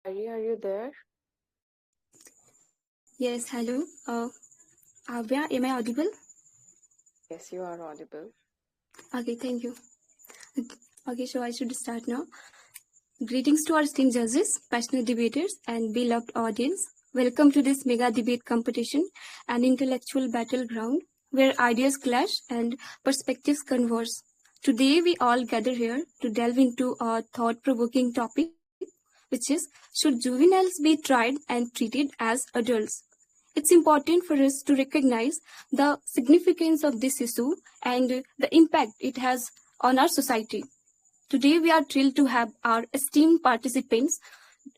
Are you there? Yes, hello. Avya, am I audible? Yes, you are audible. Okay, thank you. Okay, so I should start now. Greetings to our esteemed judges, passionate debaters, and beloved audience. Welcome to this mega debate competition, an intellectual battleground where ideas clash and perspectives converge. Today, we all gather here to delve into a thought-provoking topic, which is, should juveniles be tried and treated as adults? It's important for us to recognize the significance of this issue and the impact it has on our society. Today, we are thrilled to have our esteemed participants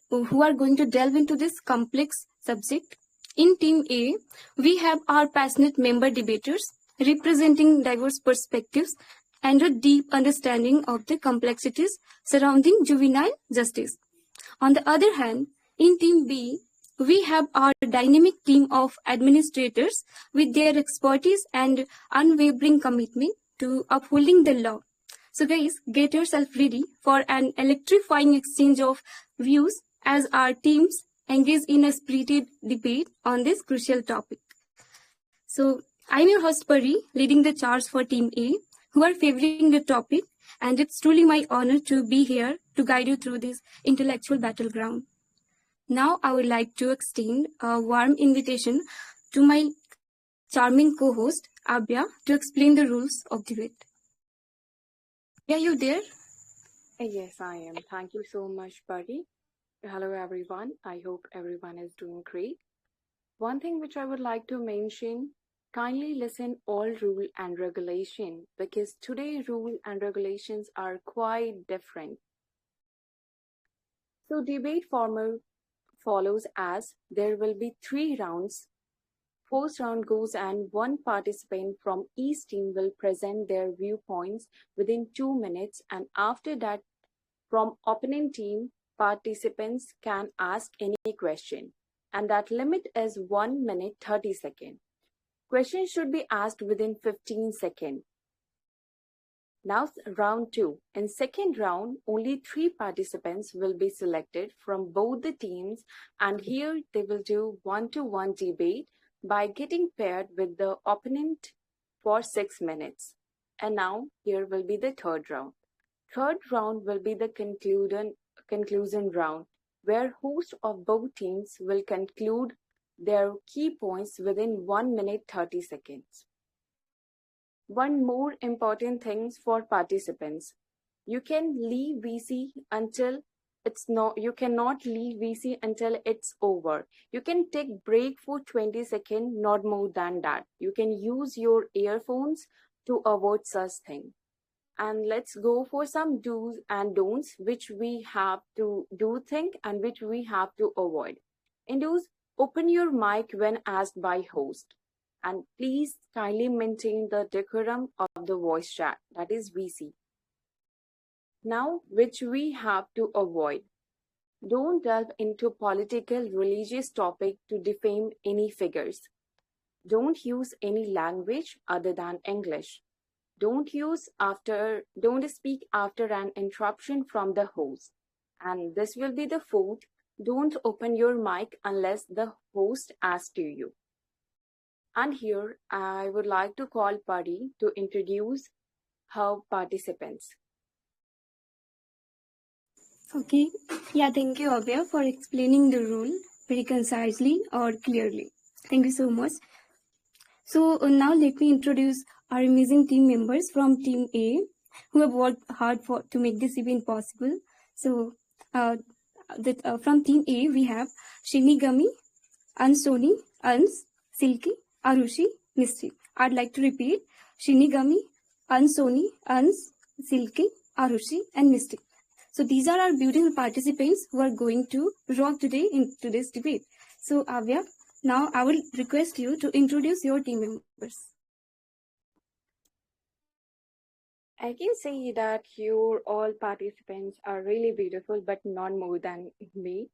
who are going to delve into this complex subject. In Team A, we have our passionate member debaters representing diverse perspectives and a deep understanding of the complexities surrounding juvenile justice. On the other hand, in Team B, we have our dynamic team of administrators with their expertise and unwavering commitment to upholding the law. So guys, get yourself ready for an electrifying exchange of views as our teams engage in a spirited debate on this crucial topic. So I'm your host Pari, leading the charge for Team A, who are favoring the topic, and it's truly my honor to be here to guide you through this intellectual battleground. Now I would like to extend a warm invitation to my charming co-host Abya to explain the rules of debate. Are you there? Yes, I am. Thank you so much, buddy. Hello, everyone. I hope everyone is doing great. One thing which I would like to mention, kindly listen all rule and regulation because today rule and regulations are quite different. So debate formal follows as there will be 3 rounds. First round goes and one participant from each team will present their viewpoints within 2 minutes, and after that from opponent team participants can ask any question, and that limit is 1 minute 30 seconds. Questions should be asked within 15 seconds. Now round 2. In second round, only 3 participants will be selected from both the teams, and here they will do one-to-one debate by getting paired with the opponent for 6 minutes. And now here will be the third round. Third round will be the conclusion round, where host of both teams will conclude their key points within 1 minute 30 seconds. One more important thing for participants. You can leave VC until you cannot leave VC until it's over. You can take break for 20 seconds, not more than that. You can use your earphones to avoid such thing. And let's go for some do's and don'ts which we have to do think and which we have to avoid. In do's, open your mic when asked by host. And please kindly maintain the decorum of the voice chat, that is VC. Now, which we have to avoid. Don't delve into political, religious topic to defame any figures. Don't use any language other than English. Don't speak after an interruption from the host. And this will be the fourth. Don't open your mic unless the host asks you. And here I would like to call Pari to introduce her participants. Okay. Yeah, thank you, Abya, for explaining the rule very concisely or clearly. Thank you so much. So now let me introduce our amazing team members from Team A who have worked hard to make this event possible. So from Team A, we have Shinigami, Ansoni, Ans, Silky, Arushi, Misty. I'd like to repeat Shinigami, Ansoni, Ans, Silky, Arushi, and Misty. So these are our beautiful participants who are going to rock today in today's debate. So Avya, now I will request you to introduce your team members. I can say that your all participants are really beautiful, but not more than me,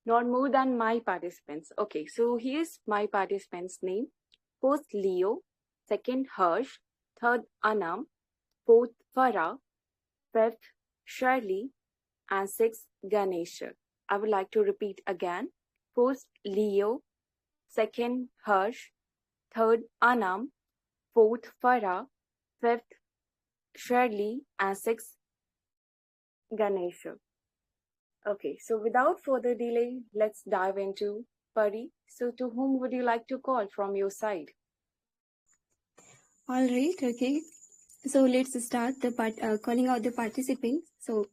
not more than my participants. Okay, so here's my participants' name. First Leo, second Harsh, third Anam, fourth Farah, fifth Shirley, and sixth Ganesha. I would like to repeat again. First, Leo. Second, Harsh. Third, Anam. Fourth, Farah. Fifth, Shirley. And sixth, Ganesha. Okay, so without further delay, let's dive into Pari. So, to whom would you like to call from your side? All right, okay. So let's start the calling out the participants. So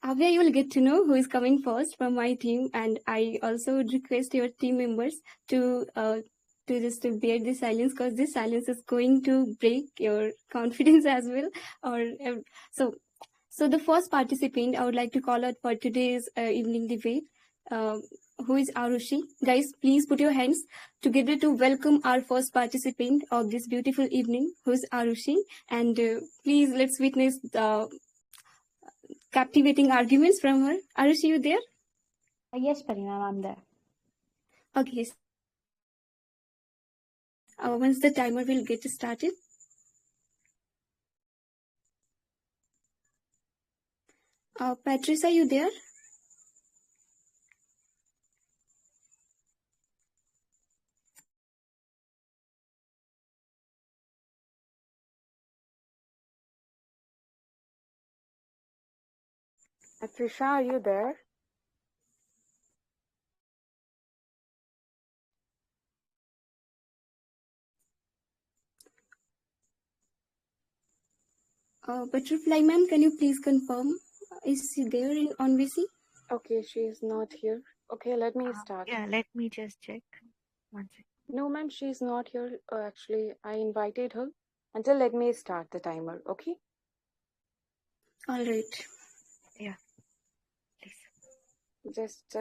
Avya, you will get to know who is coming first from my team, and I also would request your team members to just to bear the silence, because this silence is going to break your confidence as well. Or so. So the first participant I would like to call out for today's evening debate, who is Arushi. Guys, please put your hands together to welcome our first participant of this beautiful evening, who is Arushi. And please, let's witness the captivating arguments from her. Arushi, you there? Yes, Parina, I'm there. Okay. Once the timer will get started. Patricia, you there? Trisha, are you there? Butterfly ma'am, can you please confirm? Is she there on VC? Okay, she is not here. Okay, let me start. Yeah, let me just check. One second. No, ma'am, she's not here. Actually, I invited her. Until let me start the timer, okay? All right. Yeah, please. Just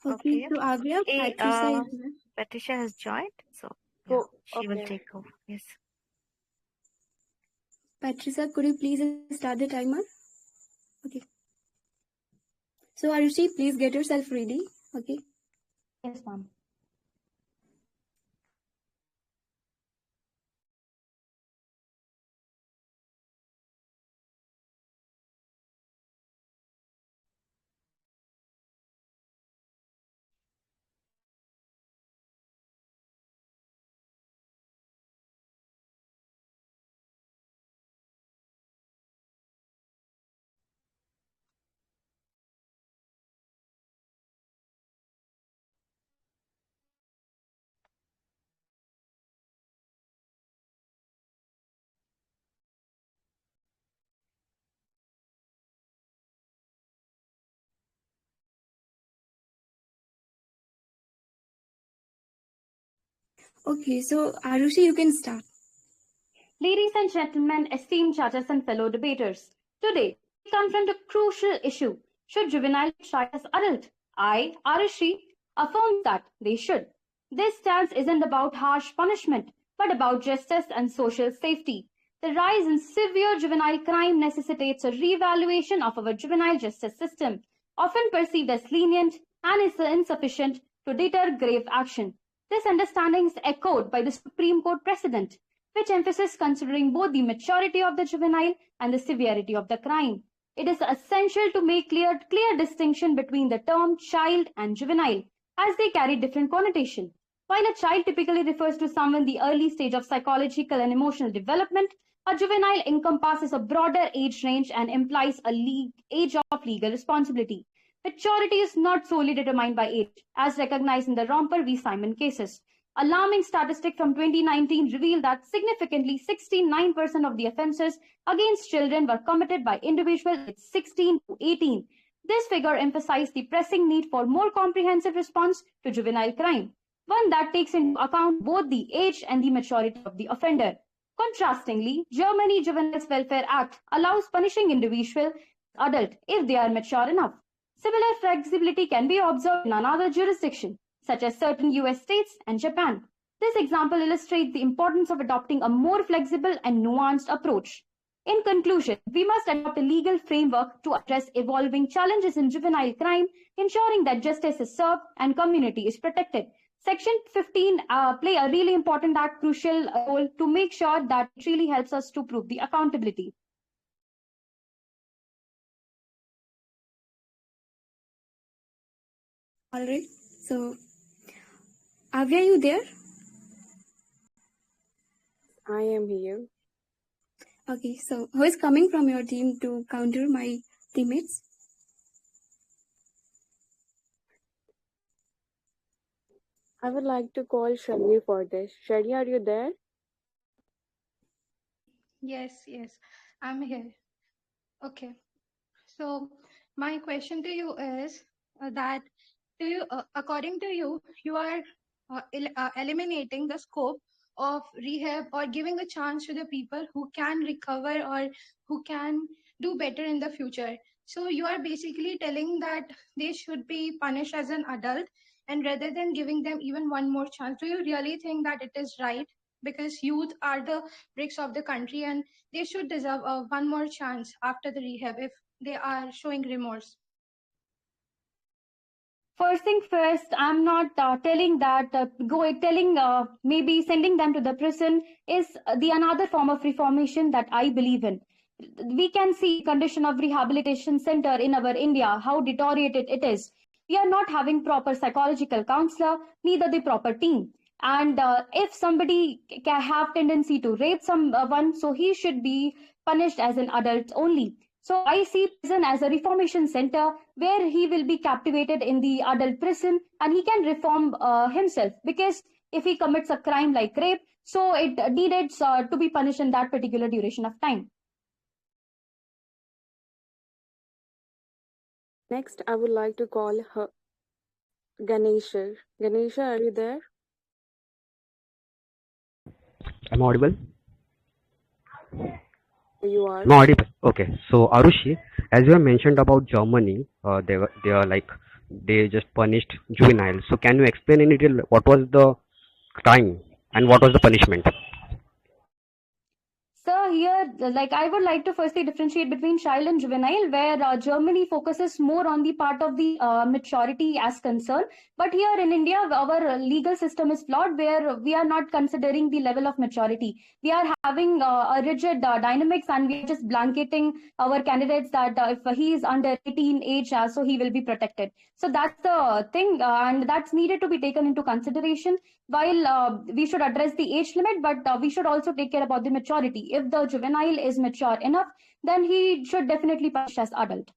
Okay, so Avya, Hey, Patricia is there. Patricia has joined, so yeah, go. she will Okay. take over. Yes. Patricia, could you please start the timer? Okay. So Arushi, please get yourself ready. Okay. Yes, ma'am. Okay, so Arushi, you can start. Ladies and gentlemen, esteemed judges and fellow debaters, today we confront a crucial issue. Should juveniles be tried as adult? I, Arishi, affirm that they should. This stance isn't about harsh punishment, but about justice and social safety. The rise in severe juvenile crime necessitates a reevaluation of our juvenile justice system, often perceived as lenient and is insufficient to deter grave action. This understanding is echoed by the Supreme Court precedent, which emphasizes considering both the maturity of the juvenile and the severity of the crime. It is essential to make clear distinction between the term child and juvenile, as they carry different connotation. While a child typically refers to someone in the early stage of psychological and emotional development, a juvenile encompasses a broader age range and implies a age of legal responsibility. Maturity is not solely determined by age, as recognized in the Romper v. Simon cases. Alarming statistic from 2019 revealed that significantly 69% of the offences against children were committed by individuals aged 16 to 18. This figure emphasized the pressing need for more comprehensive response to juvenile crime, one that takes into account both the age and the maturity of the offender. Contrastingly, Germany Juvenile Welfare Act allows punishing individuals as adult if they are mature enough. Similar flexibility can be observed in another jurisdiction, such as certain US states and Japan. This example illustrates the importance of adopting a more flexible and nuanced approach. In conclusion, we must adopt a legal framework to address evolving challenges in juvenile crime, ensuring that justice is served and community is protected. Section 15 play a really important and crucial role to make sure that it really helps us to prove the accountability. All right. So, Avya, you there? I am here. Okay. So, who is coming from your team to counter my teammates? I would like to call Shani for this. Shani, are you there? Yes, I'm here. Okay. So my question to you is that according to you, you are eliminating the scope of rehab or giving a chance to the people who can recover or who can do better in the future. So you are basically telling that they should be punished as an adult, and rather than giving them even one more chance, do you really think that it is right? Because youth are the bricks of the country and they should deserve one more chance after the rehab if they are showing remorse. First thing first, I'm not telling that maybe sending them to the prison is the another form of reformation that I believe in. We can see condition of rehabilitation center in our India, how deteriorated it is. We are not having proper psychological counselor, neither the proper team. And if somebody can have tendency to rape someone, so he should be punished as an adult only. So I see prison as a reformation center where he will be captivated in the adult prison and he can reform himself, because if he commits a crime like rape, so it needed to be punished in that particular duration of time. Next, I would like to call her Ganesha. Ganesha, are you there? I'm audible? You are. I'm audible. Okay. So Arushi, as you have mentioned about Germany, they are like they just punished juveniles. So can you explain in detail what was the crime and what was the punishment? So here, like I would like to firstly differentiate between child and juvenile, where Germany focuses more on the part of the maturity as concerned. But here in India, our legal system is flawed, where we are not considering the level of maturity. We are having a rigid dynamics, and we are just blanketing our candidates that if he is under 18 age, so he will be protected. So that's the thing, and that's needed to be taken into consideration. While we should address the age limit, but we should also take care about the maturity. If the juvenile is mature enough, then he should definitely punish as adult.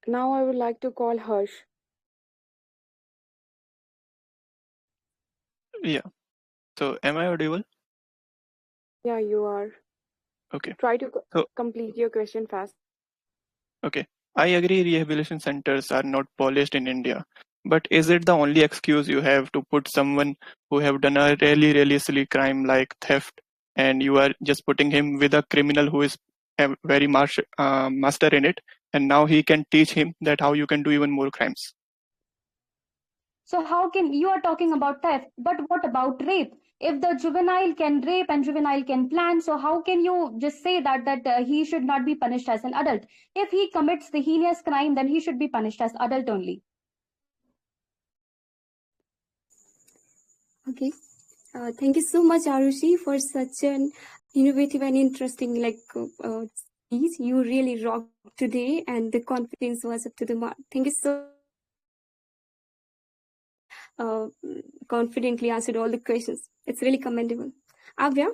Now I would like to call Harsh. Yeah. So am I audible? Yeah, you are. Okay. Try to So complete your question fast. okay. I agree rehabilitation centers are not polished in India. But is it the only excuse you have to put someone who have done a really, really silly crime like theft, and you are just putting him with a criminal who is very master in it, and now he can teach him that how you can do even more crimes? So how can you are talking about theft, but what about rape? If the juvenile can rape and juvenile can plan, so how can you just say that he should not be punished as an adult? If he commits the heinous crime, then he should be punished as adult only. Okay. Thank you so much, Arushi, for such an innovative and interesting speech. You really rocked today, and the confidence was up to the mark. Thank you so. Confidently answered all the questions. It's really commendable. Avya,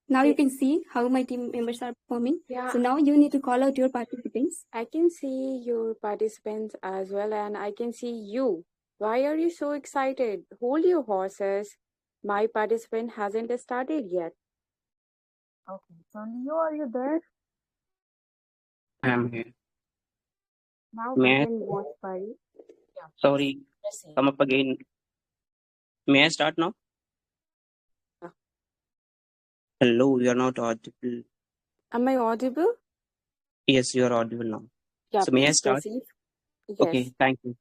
now you can see how my team members are performing. Yeah. So now you need to call out your participants. I can see your participants as well, and I can see you. Why are you so excited? Hold your horses. My participant hasn't started yet. Okay, so Leo, are you there? I am here. Now May I? begin watch party. Yeah. Sorry, Proceed. come up again. May I start now? Yeah. Hello, you are not audible. Am I audible? Yes, you are audible now. Yeah, So may I please start? proceed. Yes. Okay, thank you.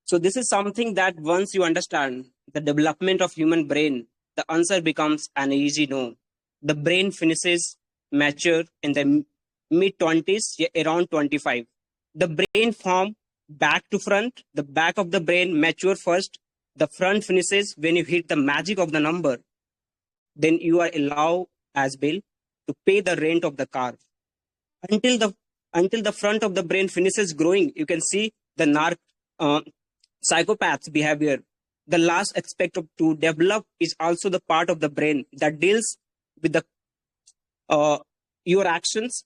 So this is something that once you understand the development of human brain, the answer becomes an easy no. The brain finishes mature in the mid 20s, around 25. The brain form back to front, the back of the brain mature first, the front finishes when you hit the magic of the number. Then you are allowed as bill to pay the rent of the car. Until the front of the brain finishes growing, you can see the psychopath's behavior. The last aspect to develop is also the part of the brain that deals with the your actions.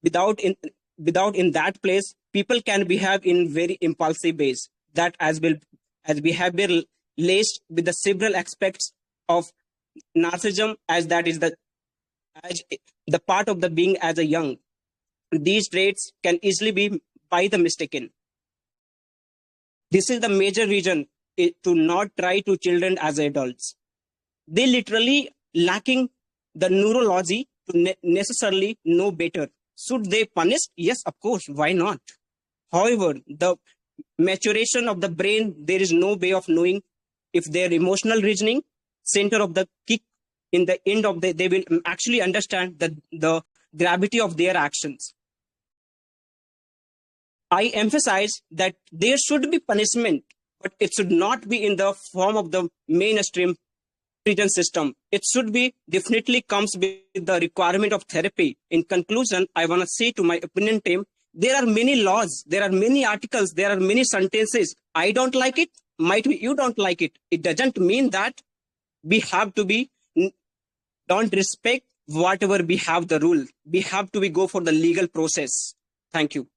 Without in that place, people can behave in very impulsive ways that as behavior laced with the several aspects of narcissism, as that is as the part of the being as a young. These traits can easily be by the mistaken. This is the major reason to not try to children as adults. They literally lacking the neurology to necessarily know better. Should they punish? Yes, of course. Why not? However, the maturation of the brain, there is no way of knowing if their emotional reasoning center of the kick in the end of they will actually understand the gravity of their actions. I emphasize that there should be punishment, but it should not be in the form of the mainstream prison system. It should be definitely comes with the requirement of therapy. In conclusion, I want to say to my opponent team, there are many laws, there are many articles, there are many sentences. I don't like it, might be you don't like it. It doesn't mean that we have to be, don't respect whatever we have the rule. We have to go for the legal process. Thank you.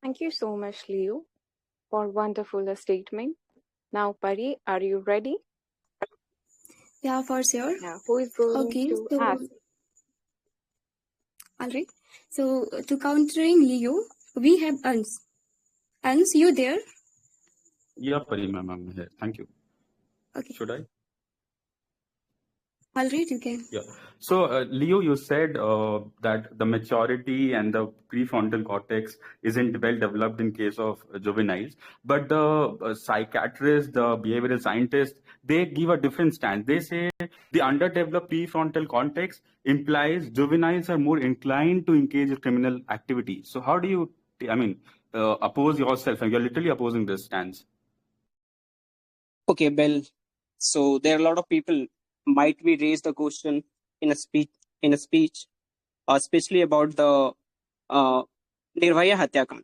Thank you so much, Leo, for wonderful statement. Now, Pari, are you ready? Yeah, for sure. Yeah, who is going Okay, to so ask? all right. So to countering Leo, we have Ans. Ans, you there? Yeah, Pari ma'am, I'm here. Thank you. Okay. Should I? All right, you can. Yeah. So, Leo, you said that the maturity and the prefrontal cortex isn't well developed in case of juveniles, but the psychiatrists, the behavioral scientists, they give a different stance. They say the underdeveloped prefrontal cortex implies juveniles are more inclined to engage in criminal activity. So, how do you, oppose yourself? And you're literally opposing this stance. Okay, Bell. So there are a lot of people might be raise the question in a speech, especially about the Nirvaya Hatyakand.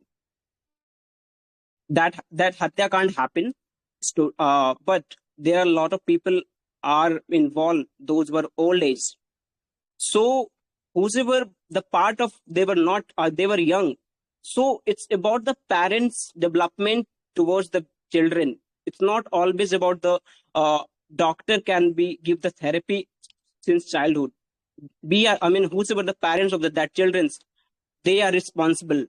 That Hatyakand happened, but there are a lot of people are involved. Those were old age. So whosoever the part of they were not, they were young. So it's about the parents' development towards the children. It's not always about the doctor can be give the therapy since childhood. Whosoever the parents of that children's, they are responsible.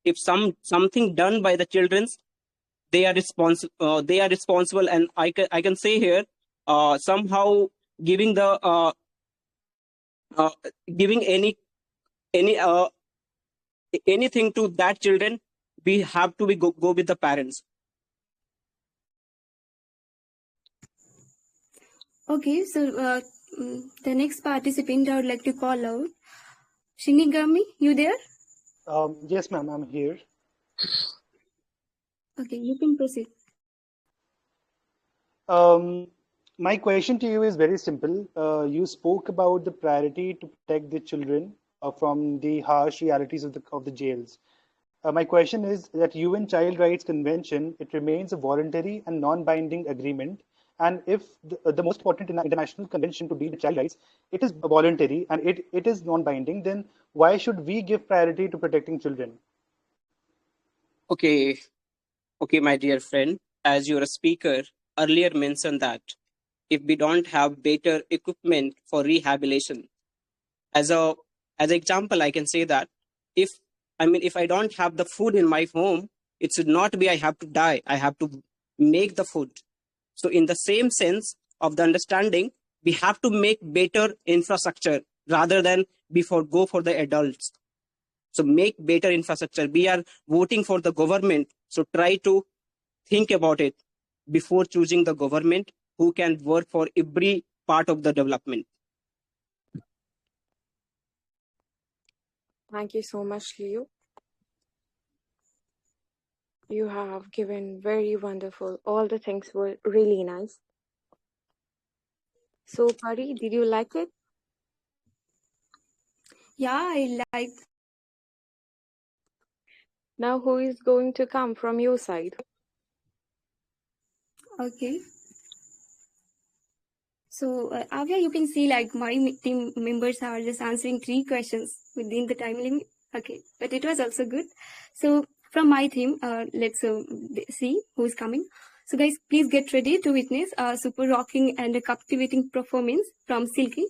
If something done by the children's, they are responsible. They are responsible, and I can say here somehow giving the giving any anything to that children, we have to go with the parents. Okay, so the next participant I would like to call out, Shinigami, you there? Yes, ma'am, I'm here. Okay, you can proceed. My question to you is very simple. You spoke about the priority to protect the children from the harsh realities of the jails. My question is that UN Child Rights Convention, it remains a voluntary and non-binding agreement. And if the most important international convention to deal with child rights, it is voluntary and it is non-binding, then why should we give priority to protecting children? Okay, my dear friend, as you're a speaker, earlier mentioned that if we don't have better equipment for rehabilitation, as an example, I can say that if I don't have the food in my home, it should not be I have to die. I have to make the food. So in the same sense of the understanding, we have to make better infrastructure rather than go for the adults. So make better infrastructure. We are voting for the government. So try to think about it before choosing the government who can work for every part of the development. Thank you so much, Leo. You have given very wonderful. All the things were really nice. So, Pari, did you like it? Yeah, I like. Now, who is going to come from your side? Okay. So, Avya, you can see like my team members are just answering 3 questions within the time limit. Okay, but it was also good. So, from my team, let's see who is coming. So, guys, please get ready to witness a super rocking and a captivating performance from Silky.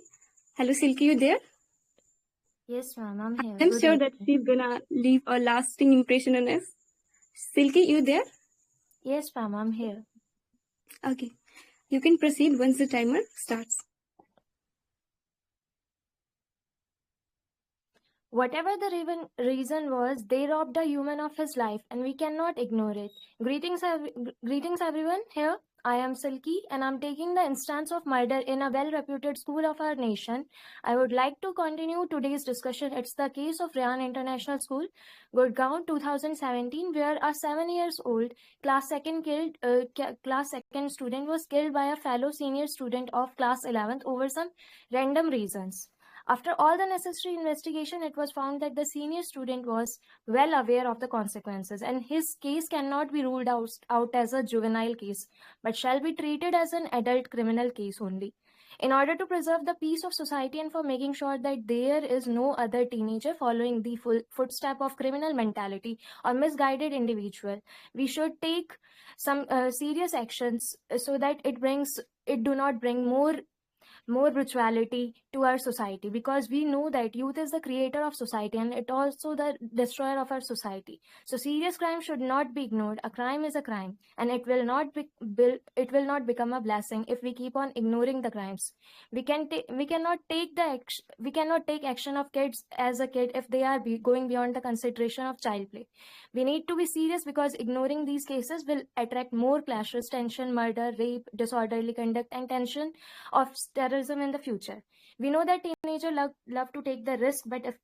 Hello, Silky, you there? Yes, ma'am, I'm here. I'm Good sure that evening. she's gonna leave a lasting impression on us. Silky, you there? Yes, ma'am, I'm here. Okay, you can proceed once the timer starts. Whatever the reason was, they robbed a human of his life, and we cannot ignore it. Greetings, everyone. Here, I am Silky, and I'm taking the instance of murder in a well-reputed school of our nation. I would like to continue today's discussion. It's the case of Rayan International School, Gurgaon, 2017, where a 7-year-old class second student was killed by a fellow senior student of class 11th over some random reasons. After all the necessary investigation, it was found that the senior student was well aware of the consequences, and his case cannot be ruled out as a juvenile case, but shall be treated as an adult criminal case only. In order to preserve the peace of society and for making sure that there is no other teenager following the footstep of criminal mentality or misguided individual, we should take some serious actions so that it do not bring more brutality to our society, because we know that youth is the creator of society and it also the destroyer of our society. So serious crime should not be ignored. A crime is a crime, and it will not become a blessing if we keep on ignoring the crimes. We cannot take action of kids as a kid if they are going beyond the consideration of child play. We need to be serious, because ignoring these cases will attract more clashes, tension, murder, rape, disorderly conduct, and tension of terrorism in the future. We know that teenagers love to take the risk, but if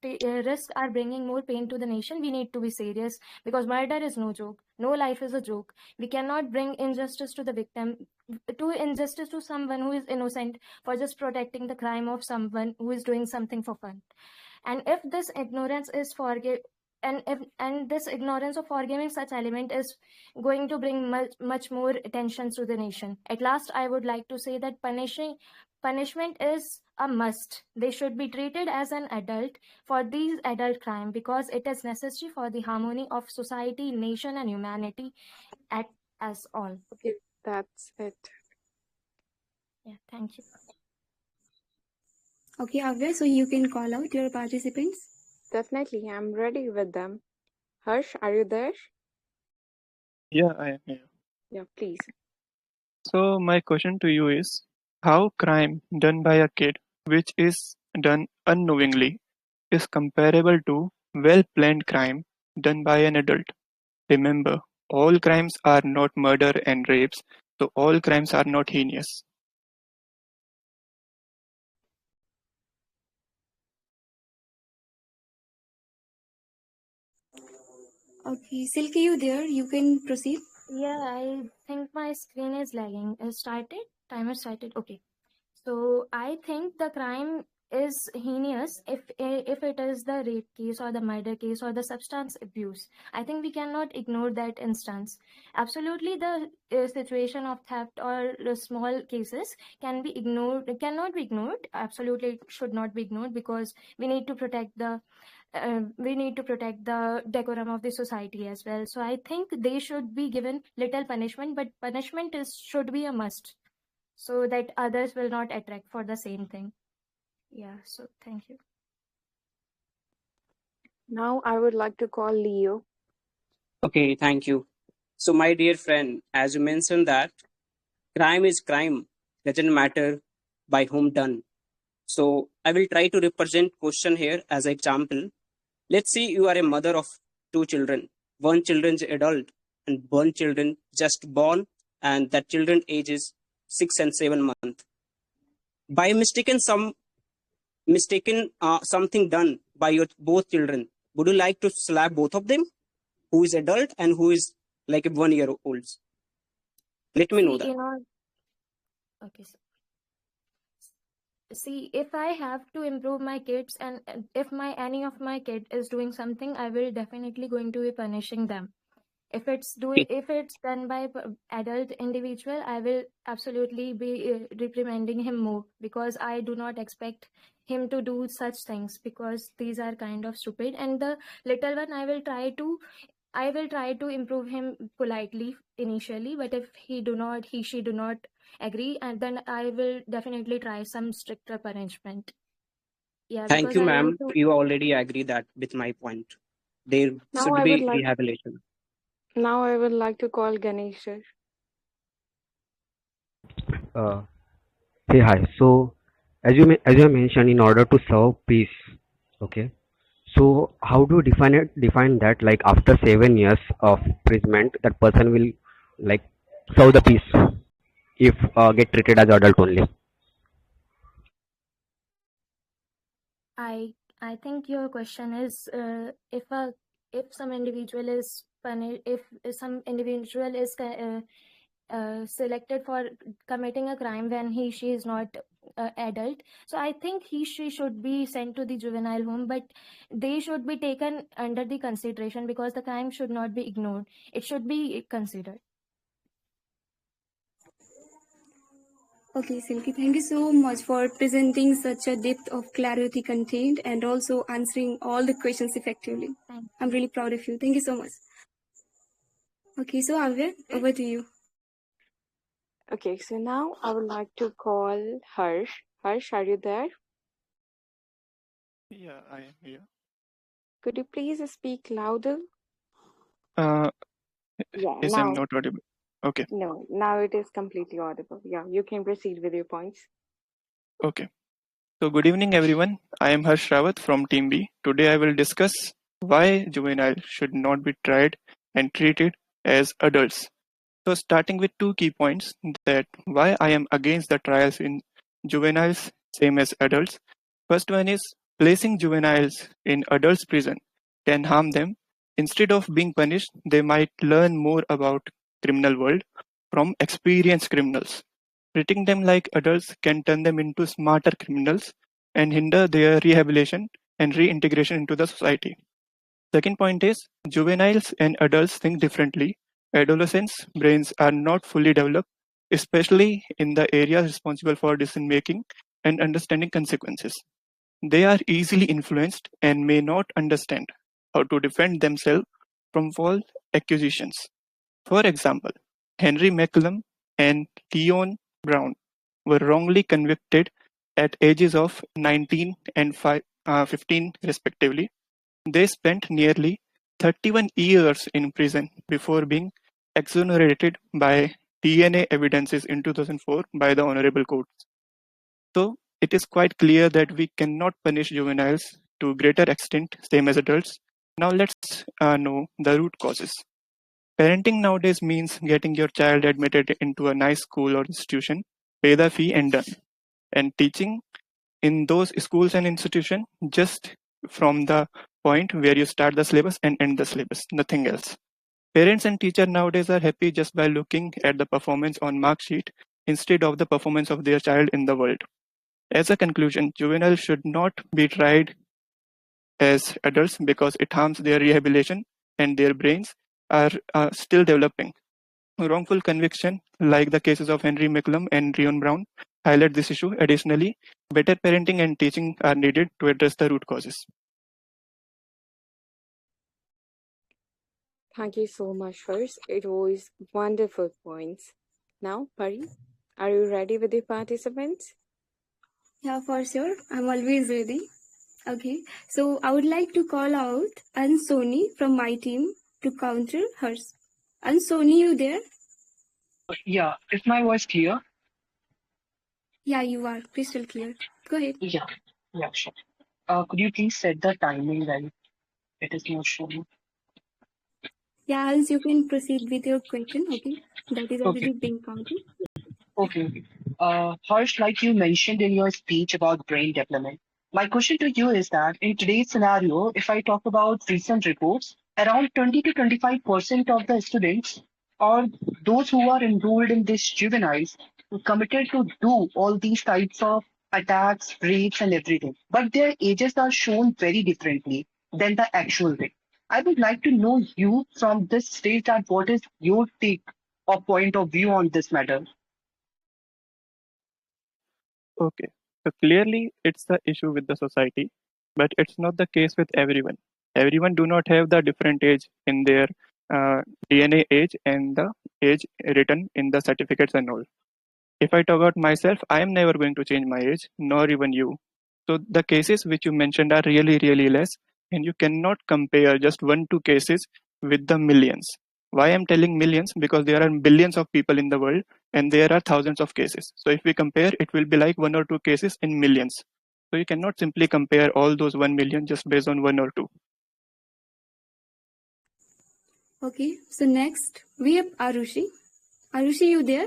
risks are bringing more pain to the nation, we need to be serious, because murder is no joke. No life is a joke. We cannot bring injustice to the victim, injustice to someone who is innocent for just protecting the crime of someone who is doing something for fun. And if this ignorance is and this ignorance of forgiving such element is going to bring much more attention to the nation. At last, I would like to say that punishment is a must. They should be treated as an adult for these adult crime, because it is necessary for the harmony of society, nation, and humanity at us all. Okay, that's it. Yeah, thank you. Okay, Avya, so you can call out your participants. Definitely, I'm ready with them. Harsh, are you there? Yeah, I am here. Yeah, please. So my question to you is, how crime done by a kid, which is done unknowingly, is comparable to well-planned crime done by an adult? Remember, all crimes are not murder and rapes, so all crimes are not heinous. Okay, Silky, you there? You can proceed. Yeah, I think my screen is lagging. It started? Timer started. Okay. So I think the crime is heinous if it is the rape case or the murder case or the substance abuse. I think we cannot ignore that instance. Absolutely, the situation of theft or the small cases cannot be ignored. Absolutely, it should not be ignored, because we need to protect the decorum of the society as well. So I think they should be given little punishment, but punishment should be a must, so that others will not attract for the same thing. Yeah, so thank you. Now I would like to call Leo. Okay, thank you. So my dear friend, as you mentioned that crime is crime, doesn't matter by whom done. So I will try to represent question here as an example. Let's say you are a mother of 2 children. One children's adult and one children just born, and that children ages 6 and 7 months. By mistaken something done by your both children, would you like to slap both of them, who is adult and who is like a 1 year old? Let me know See, that. okay. See, if I have to improve my kids, and if any of my kid is doing something, I will definitely going to be punishing them. If it's done by adult individual, I will absolutely be reprimanding him more, because I do not expect him to do such things, because these are kind of stupid. And the little one, I will try to improve him politely initially, but if he she do not agree, and then I will definitely try some stricter punishment. Yeah, Thank because you, I want ma'am. to. You already agree that with my point. There Now should I would be like rehabilitation. now I would like to call Ganesh, sir. Uh, hey, hi. So, as you have mentioned, in order to serve peace, okay. So, how do you define that? Like after 7 years of imprisonment, that person will like serve the peace if get treated as adult only. I think your question is, if some individual is if some individual is selected for committing a crime when she is not adult. So I think she should be sent to the juvenile home, but they should be taken under the consideration, because the crime should not be ignored. It should be considered. Okay, Silky, thank you so much for presenting such a depth of clarity contained and also answering all the questions effectively. Thank I'm you. really proud of you. Thank you so much. Okay, so Avya, over to you. Okay, so now I would like to call Harsh. Harsh, are you there? Yeah, I am here. Could you please speak louder? Uh, Yeah, yes, I'm now. not audible. Okay, No, now it is completely audible. Yeah, you can proceed with your points. okay. So, good evening, everyone. I am Harsh Rawat from Team B. Today, I will discuss why juveniles should not be tried and treated as adults. So, starting with two key points, that why I am against the trials in juveniles same as adults. First one is placing juveniles in adults' prison can harm them. Instead of being punished, they might learn more about criminal world from experienced criminals. Treating them like adults can turn them into smarter criminals and hinder their rehabilitation and reintegration into the society. Second point is juveniles and adults think differently. Adolescents' brains are not fully developed, especially in the areas responsible for decision making and understanding consequences. They are easily influenced and may not understand how to defend themselves from false accusations. For example, Henry McCallum and Leon Brown were wrongly convicted at ages of 19 and 15 respectively. They spent nearly 31 years in prison before being exonerated by DNA evidences in 2004 by the Honorable Court. So it is quite clear that we cannot punish juveniles to greater extent, same as adults. Now let's know the root causes. Parenting nowadays means getting your child admitted into a nice school or institution, pay the fee and done. And teaching in those schools and institutions just from the point where you start the syllabus and end the syllabus, nothing else. Parents and teachers nowadays are happy just by looking at the performance on mark sheet instead of the performance of their child in the world. As a conclusion, juveniles should not be tried as adults because it harms their rehabilitation and their brains are still developing. Wrongful conviction, like the cases of Henry McCallum and Rion Brown, highlight this issue. Additionally, better parenting and teaching are needed to address the root causes. Thank you so much, Harsh. It was wonderful points. Now, Pari, are you ready with the participants? Yeah, for sure. I'm always ready. Okay, so I would like to call out Ansoni from my team to counter hers. Ansoni, you there? Yeah, is my voice clear? Yeah, you are crystal clear. Go ahead. Yeah, yeah, sure. Could you please set the timing right? It is not showing. Yeah, else you can proceed with your question. Okay, that is already being counted. Okay. Harsh, like you mentioned in your speech about brain development, my question to you is that in today's scenario, if I talk about recent reports, around 20 to 25% of the students or those who are enrolled in these juveniles committed to do all these types of attacks, rapes, and everything. But their ages are shown very differently than the actual thing. I would like to know you from this stage that what is your take or point of view on this matter? Okay, so clearly it's the issue with the society, but it's not the case with everyone. Everyone do not have the different age in their DNA age and the age written in the certificates and all. If I talk about myself, I am never going to change my age, nor even you. So the cases which you mentioned are really, really less, and you cannot compare just 1-2 cases with the millions. Why I'm telling millions? Because there are billions of people in the world, and there are thousands of cases. So if we compare, it will be like 1 or 2 cases in millions. So you cannot simply compare all those 1 million just based on 1 or 2. Okay, so next we have Arushi. Arushi, you there?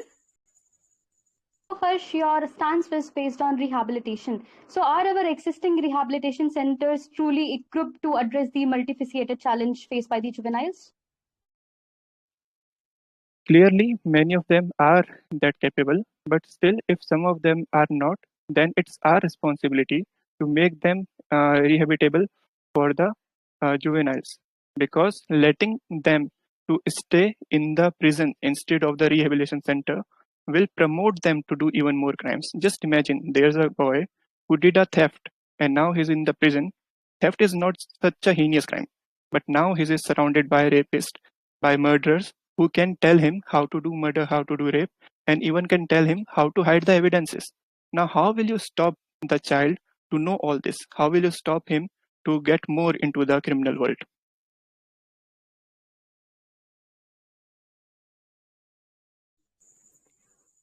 Harsh, your stance was based on rehabilitation. So, are our existing rehabilitation centers truly equipped to address the multifaceted challenge faced by the juveniles? Clearly, many of them are that capable, but still, if some of them are not, then it's our responsibility to make them rehabilitable for the juveniles. Because letting them to stay in the prison instead of the rehabilitation center will promote them to do even more crimes. Just imagine there's a boy who did a theft and now he's in the prison. Theft is not such a heinous crime, but now he is surrounded by rapists, by murderers who can tell him how to do murder, how to do rape, and even can tell him how to hide the evidences. Now, how will you stop the child to know all this? How will you stop him to get more into the criminal world?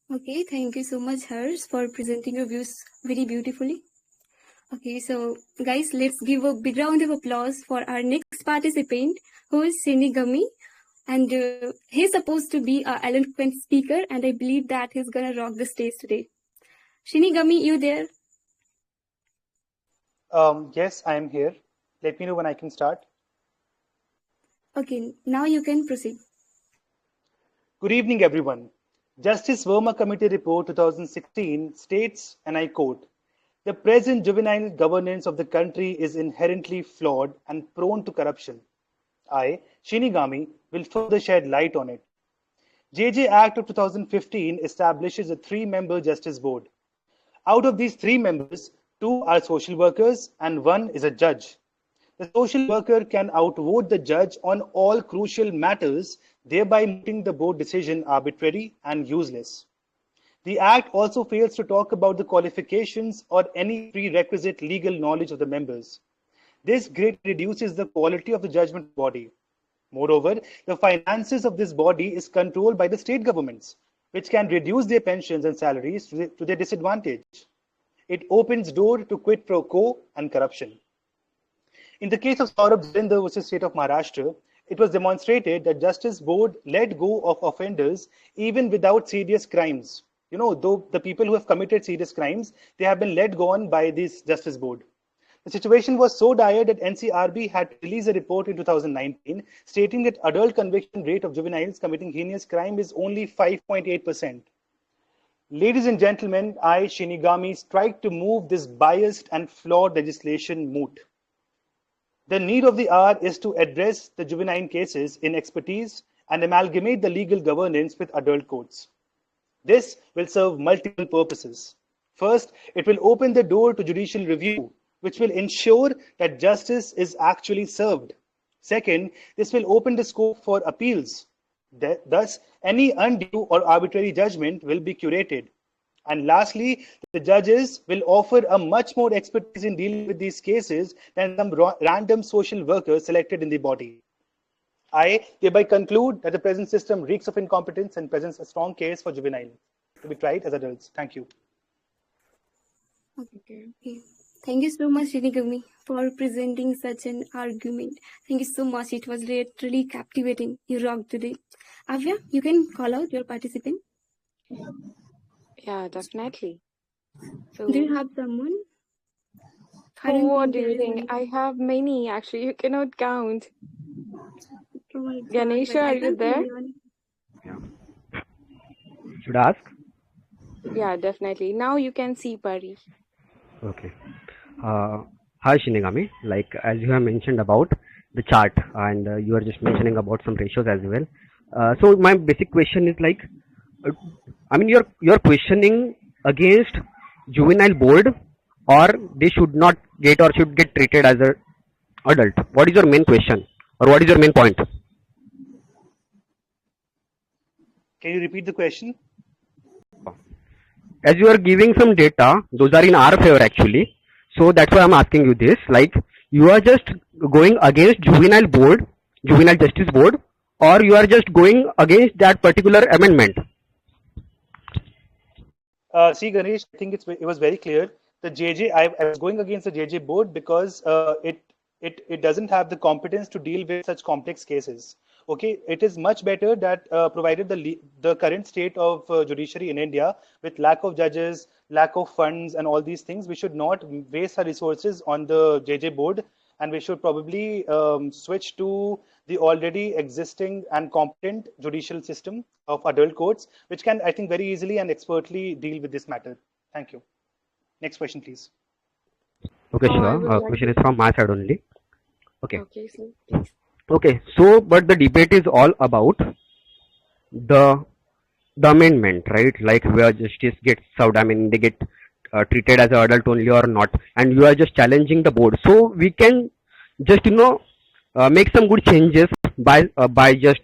Okay, thank you so much, Harsh, for presenting your views very beautifully. Okay, so guys, let's give a big round of applause for our next participant, who is Shinigami. And he's supposed to be an eloquent speaker, and I believe that he's gonna rock the stage today. Shinigami, you there? Yes, I am here. Let me know when I can start. Okay, now you can proceed. Good evening, everyone. Justice Verma Committee Report 2016 states, and I quote, the present juvenile governance of the country is inherently flawed and prone to corruption. I, Shinigami, will further shed light on it. JJ Act of 2015 establishes a three-member justice board. Out of these three members, two are social workers and one is a judge. The social worker can outvote the judge on all crucial matters, thereby making the board decision arbitrary and useless. The Act also fails to talk about the qualifications or any prerequisite legal knowledge of the members. This greatly reduces the quality of the judgment body. Moreover, the finances of this body is controlled by the state governments, which can reduce their pensions and salaries to their disadvantage. It opens door to quid pro quo and corruption. In the case of Saurabh Jalinder versus State of Maharashtra, it was demonstrated that Justice Board let go of offenders even without serious crimes. Though the people who have committed serious crimes, they have been let go on by this Justice Board. The situation was so dire that NCRB had to release a report in 2019 stating that adult conviction rate of juveniles committing heinous crime is only 5.8%. Ladies and gentlemen, I, Shinigami, strike to move this biased and flawed legislation moot. The need of the hour is to address the juvenile cases in expertise and amalgamate the legal governance with adult courts. This will serve multiple purposes. First, it will open the door to judicial review, which will ensure that justice is actually served. Second, this will open the scope for appeals. Thus, any undue or arbitrary judgment will be curated. And lastly, the judges will offer a much more expertise in dealing with these cases than some random social workers selected in the body. I hereby conclude that the present system reeks of incompetence and presents a strong case for juvenile to be tried as adults. Thank you. Okay. Thank you so much, Srinigami, for presenting such an argument. Thank you so much. It was literally captivating. You rocked today. Avya, you can call out your participant. Yeah, definitely. Do you So, have someone? I don't what think do there you is think? any. I have many actually. You cannot count. Oh my god, Ganesha, but are I you can't see there? anyone. Should I ask? Yeah, definitely. Now you can see Pari. Okay. Uh, Hi Shinigami. Like as you have mentioned about the chart, and you are just mentioning about some ratios as well. So my basic question is like, uh, I mean, you're questioning against juvenile board, or they should not get or should get treated as a adult. What is your main question, or what is your main point? Can you repeat the question? As you are giving some data, those are in our favor actually. So that's why I'm asking you this. Like you are just going against juvenile board, juvenile justice board, or you are just going against that particular amendment. See, Ganesh, I think it was very clear. The JJ, I was going against the JJ board because it doesn't have the competence to deal with such complex cases. Okay, it is much better that provided the current state of judiciary in India with lack of judges, lack of funds, and all these things, we should not waste our resources on the JJ board, and we should probably switch to the already existing and competent judicial system of adult courts, which can, I think, very easily and expertly deal with this matter. Thank you. Next question, please. Okay, Now I sure. would like Question to. is from my side only. Okay. Okay, so please. Okay. So, but the debate is all about the the amendment, right? Like where justice gets served. I mean, they get treated as an adult only or not, and you are just challenging the board. So we can just make some good changes by just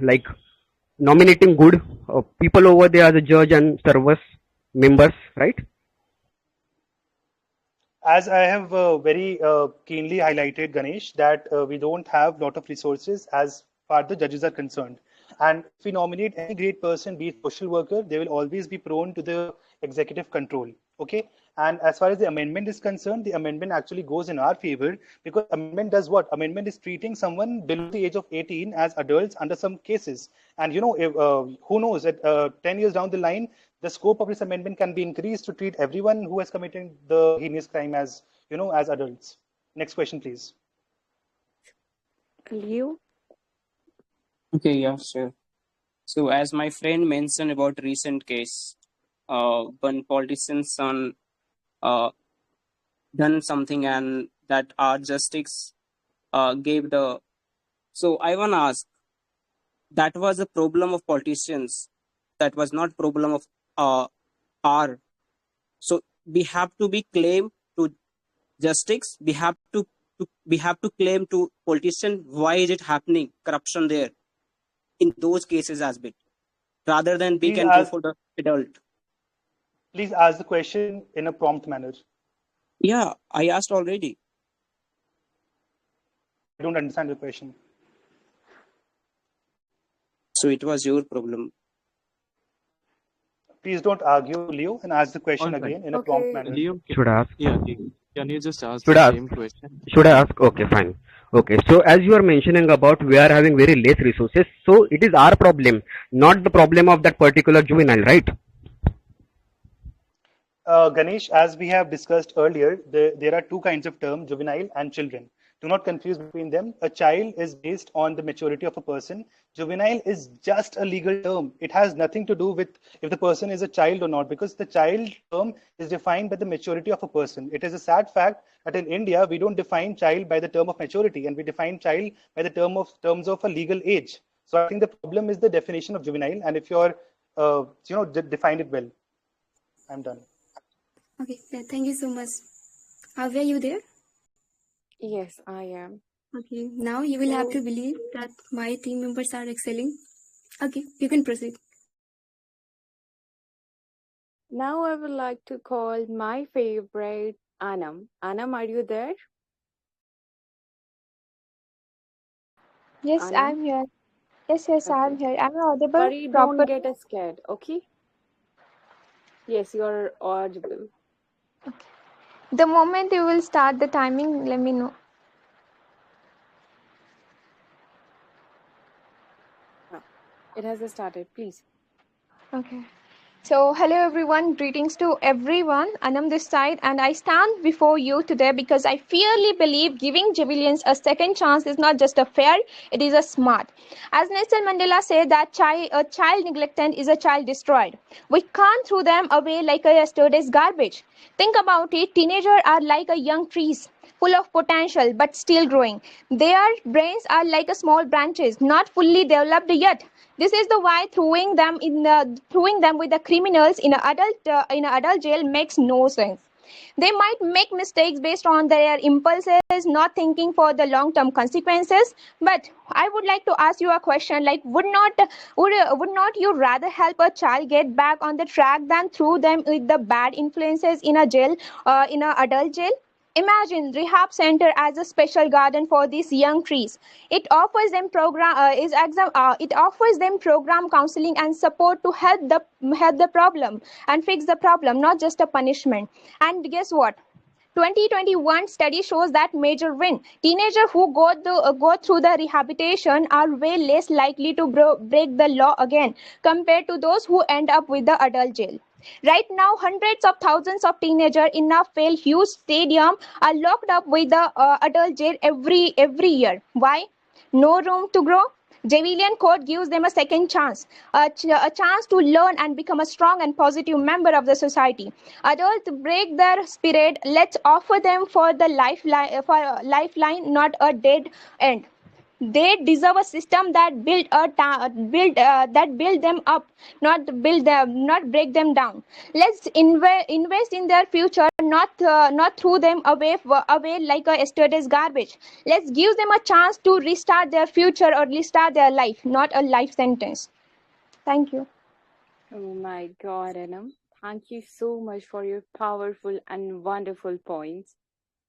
like nominating good people over there as a judge and servers members, right? As I have very keenly highlighted, Ganesh, that we don't have a lot of resources as far as the judges are concerned. And if we nominate any great person, be it social worker, they will always be prone to the executive control. Okay. And as far as the amendment is concerned, the amendment actually goes in our favor because amendment does what? Amendment is treating someone below the age of 18 as adults under some cases. And who knows that 10 years down the line, the scope of this amendment can be increased to treat everyone who has committed the heinous crime as, as adults. Next question, please. Leo? Okay, yeah, sure. So as my friend mentioned about recent case, one politician's son done something and that our justice gave the. So I want to ask, that was a problem of politicians. That was not problem of our. So we have to be claim to justice. We have to claim to politician why is it happening corruption there in those cases as bit rather than we Please can go ask, for the adult. please ask the question in a prompt manner. Yeah, I asked already. I don't understand the question. So it was your problem. Please don't argue, Leo, and ask the question All right. again in a prompt Okay. manner. Leo, Should I ask? yeah, Leo, can you just ask Should the I ask? same question? Should I ask? Okay, fine. Okay, so as you are mentioning about we are having very less resources, so it is our problem, not the problem of that particular juvenile, right? Ganesh, as we have discussed earlier, there are two kinds of terms, juvenile and children. Do not confuse between them. A child is based on the maturity of a person. Juvenile is just a legal term. It has nothing to do with if the person is a child or not, because the child term is defined by the maturity of a person. It is a sad fact that in India, we don't define child by the term of maturity, and we define child by the terms of a legal age. So I think the problem is the definition of juvenile, and if you're, defined it well. I'm done. Okay, yeah, thank you so much. Avya, you there? Yes, I am. Okay, now you will have So, to believe that my team members are excelling. Okay, you can proceed. now I would like to call my favorite Anam. Anam, are you there? Yes, Anam? I'm here. Yes, I'm Okay. here. Am I audible Pari, don't properly? get scared, okay? Yes, you're audible. The moment you will start the timing, let me know. It has started, please. Okay. So, hello everyone, greetings to everyone. Anam this side, and I stand before you today because I firmly believe giving civilians a second chance is not just a fair, it is a smart. As Nelson Mandela said, that a child neglected is a child destroyed. We can't throw them away like a yesterday's garbage. Think about it, teenagers are like a young trees, full of potential but still growing. Their brains are like a small branches, not fully developed yet. This is the why throwing them with the criminals in an adult jail makes no sense. They might make mistakes based on their impulses, not thinking for the long-term consequences. But I would like to ask you a question: like, would not you rather help a child get back on the track than throw them with the bad influences in a jail, in an adult jail? Imagine rehab center as a special garden for these young trees. It offers them it offers them program counseling and support to help the problem and fix the problem, not just a punishment. And guess what? 2021 study shows that major win. Teenagers who go through the rehabilitation are way less likely to break the law again compared to those who end up with the adult jail. Right now, hundreds of thousands of teenagers in a failed huge stadium are locked up with the adult jail every year. Why? No room to grow. Javelian Code gives them a second chance, a chance to learn and become a strong and positive member of the society. Adults break their spirit. Let's offer them lifeline, not a dead end. They deserve a system that build them up, not break them down. Let's invest in their future, not throw them away like a yesterday's garbage. Let's give them a chance to restart their future or restart their life, not a life sentence. Thank you. Oh my God, Anam. Thank you so much for your powerful and wonderful points.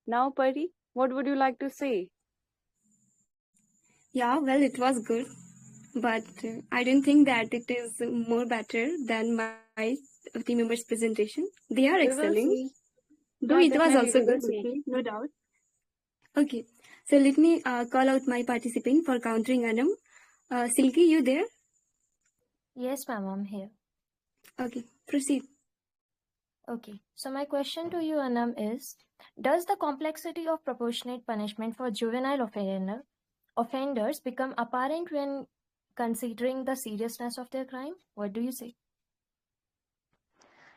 Now, Pari, what would you like to say? Yeah, well, it was good, but I don't think that it is more better than my team members' presentation. They are We will excelling, see. though Yeah, it was definitely, also we will good, see. okay, no doubt. Okay, so let me call out my participant for countering Anam. Silky, you there? Yes, ma'am, I'm here. Okay, proceed. Okay, so my question to you, Anam, is does the complexity of proportionate punishment for juvenile offenders become apparent when considering the seriousness of their crime? What do you say?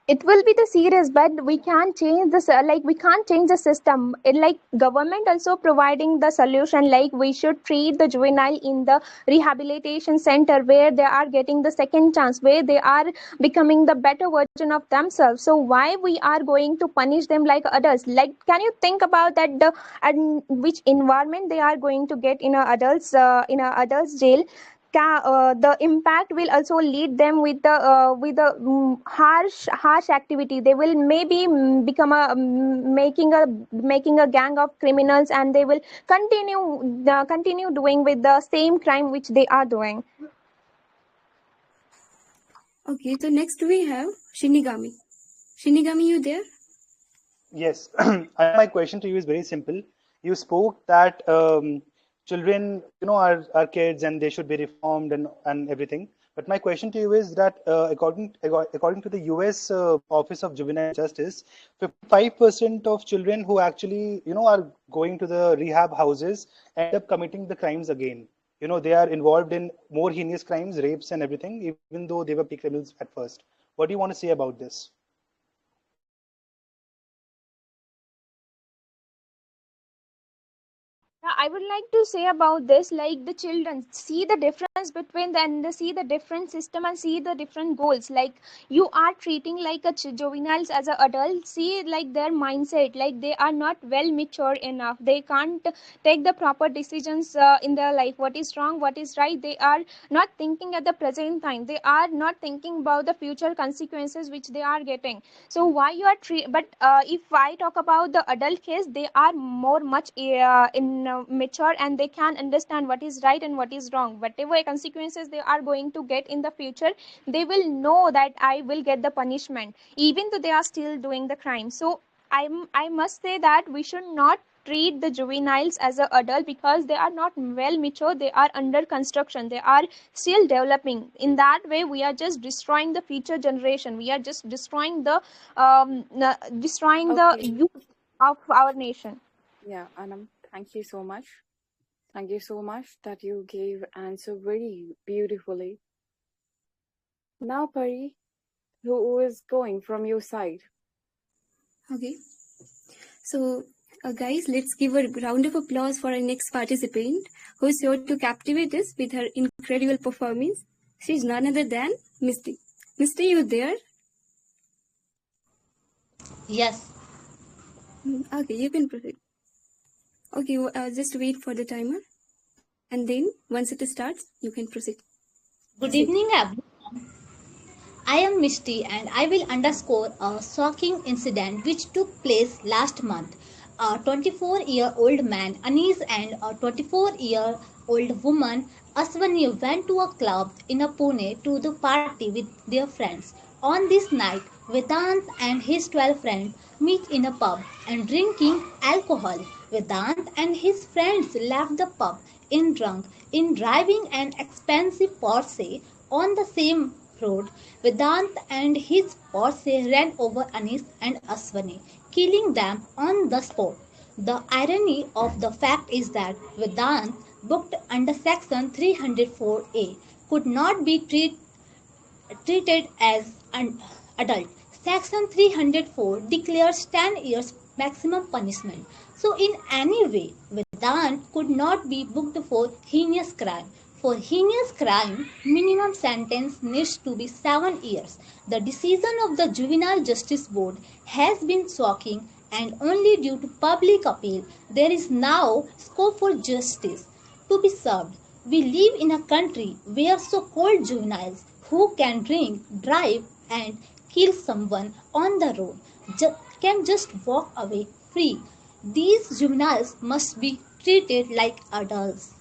It will be the serious, but we can't change this, like we can't change the system. It, like government also providing the solution, like we should treat the juvenile in the rehabilitation center where they are getting the second chance, where they are becoming the better version of themselves. So why we are going to punish them like adults? Like, can you think about that, the and which environment they are going to get in a adults jail? The impact will also lead them with the harsh activity. They will maybe become making a gang of criminals, and they will continue doing with the same crime which they are doing. Okay, so next we have Shinigami. Shinigami, you there? Yes. My question to you is very simple. You spoke that children, are kids and they should be reformed and everything. But my question to you is that according to the U.S. Office of Juvenile Justice, 55% of children who actually, are going to the rehab houses end up committing the crimes again. They are involved in more heinous crimes, rapes and everything, even though they were criminals at first. What do you want to say about this? I would like to say about this, like the children see the difference between them, they see the different system and see the different goals. Like you are treating like a juveniles as an adult, see like their mindset, like they are not well mature enough. They can't take the proper decisions in their life. What is wrong, what is right? They are not thinking at the present time. They are not thinking about the future consequences which they are getting. So why you are but if I talk about the adult case, they are more much mature, and they can understand what is right and what is wrong. Whatever consequences they are going to get in the future, they will know that I will get the punishment even though they are still doing the crime. So I must say that we should not treat the juveniles as an adult because they are not well mature. They are under construction. They are still developing. In that way, we are just destroying the future generation. We are just destroying the Okay. youth of our nation. Yeah, Anam, thank you so much. Thank you so much that you gave answer very beautifully. Now, Pari, who is going from your side? Okay. So, guys, let's give a round of applause for our next participant who is sure to captivate us with her incredible performance. She's none other than Misty. Misty, you there? Yes. Okay, you can proceed. Okay, just wait for the timer. And then, once it starts, you can proceed. Good evening, everyone. I am Mishti and I will underscore a shocking incident which took place last month. A 24-year-old man, Anis, and a 24-year-old woman, Aswani, went to a club in Pune to the party with their friends. On this night, Vedant and his 12 friends meet in a pub and drinking alcohol. Vedant and his friends left the pub in driving an expensive Porsche on the same road. Vedant and his Porsche ran over Anis and Aswani, killing them on the spot. The irony of the fact is that Vedant, booked under Section 304A, could not be treated as an adult. Section 304 declares 10 years maximum punishment. So in any way, Vedant could not be booked for heinous crime. For heinous crime, minimum sentence needs to be 7 years. The decision of the Juvenile Justice Board has been shocking and only due to public appeal there is now scope for justice to be served. We live in a country where so-called juveniles who can drink, drive and kill someone on the road can just walk away free. These juveniles must be treated like adults.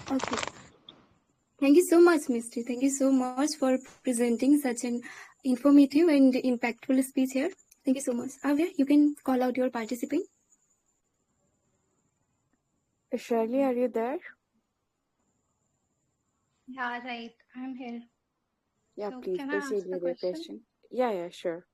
Okay. Thank you so much, Misty. Thank you so much for presenting such an informative and impactful speech here. Thank you so much. Avya, you can call out your participant. Shirley, are you there? Yeah, right. I'm here. Yeah, So please can I ask proceed the with your question? question. Yeah, sure.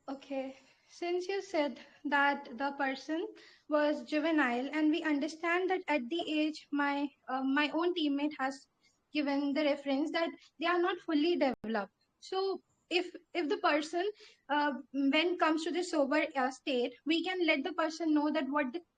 Okay. Since you said that the person was juvenile, and we understand that at the age my own teammate has given the reference that they are not fully developed. So if the person when comes to the sober state, we can let the person know that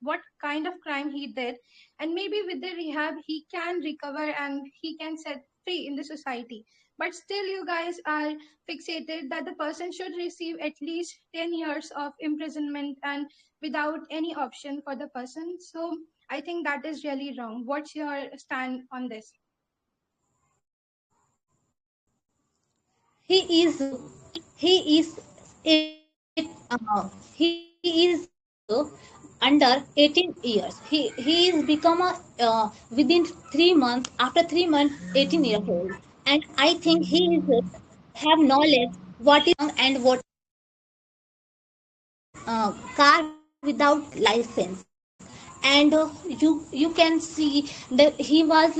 what kind of crime he did, and maybe with the rehab he can recover and he can set free in the society. But still you guys are fixated that the person should receive at least 10 years of imprisonment and without any option for the person. So I think that is really wrong. What's your stand on this? He is he is he is under 18 years. He is become a within 3 months, after 3 months 18-year old, and I think he is have knowledge what is wrong and what car without license. And you can see that he was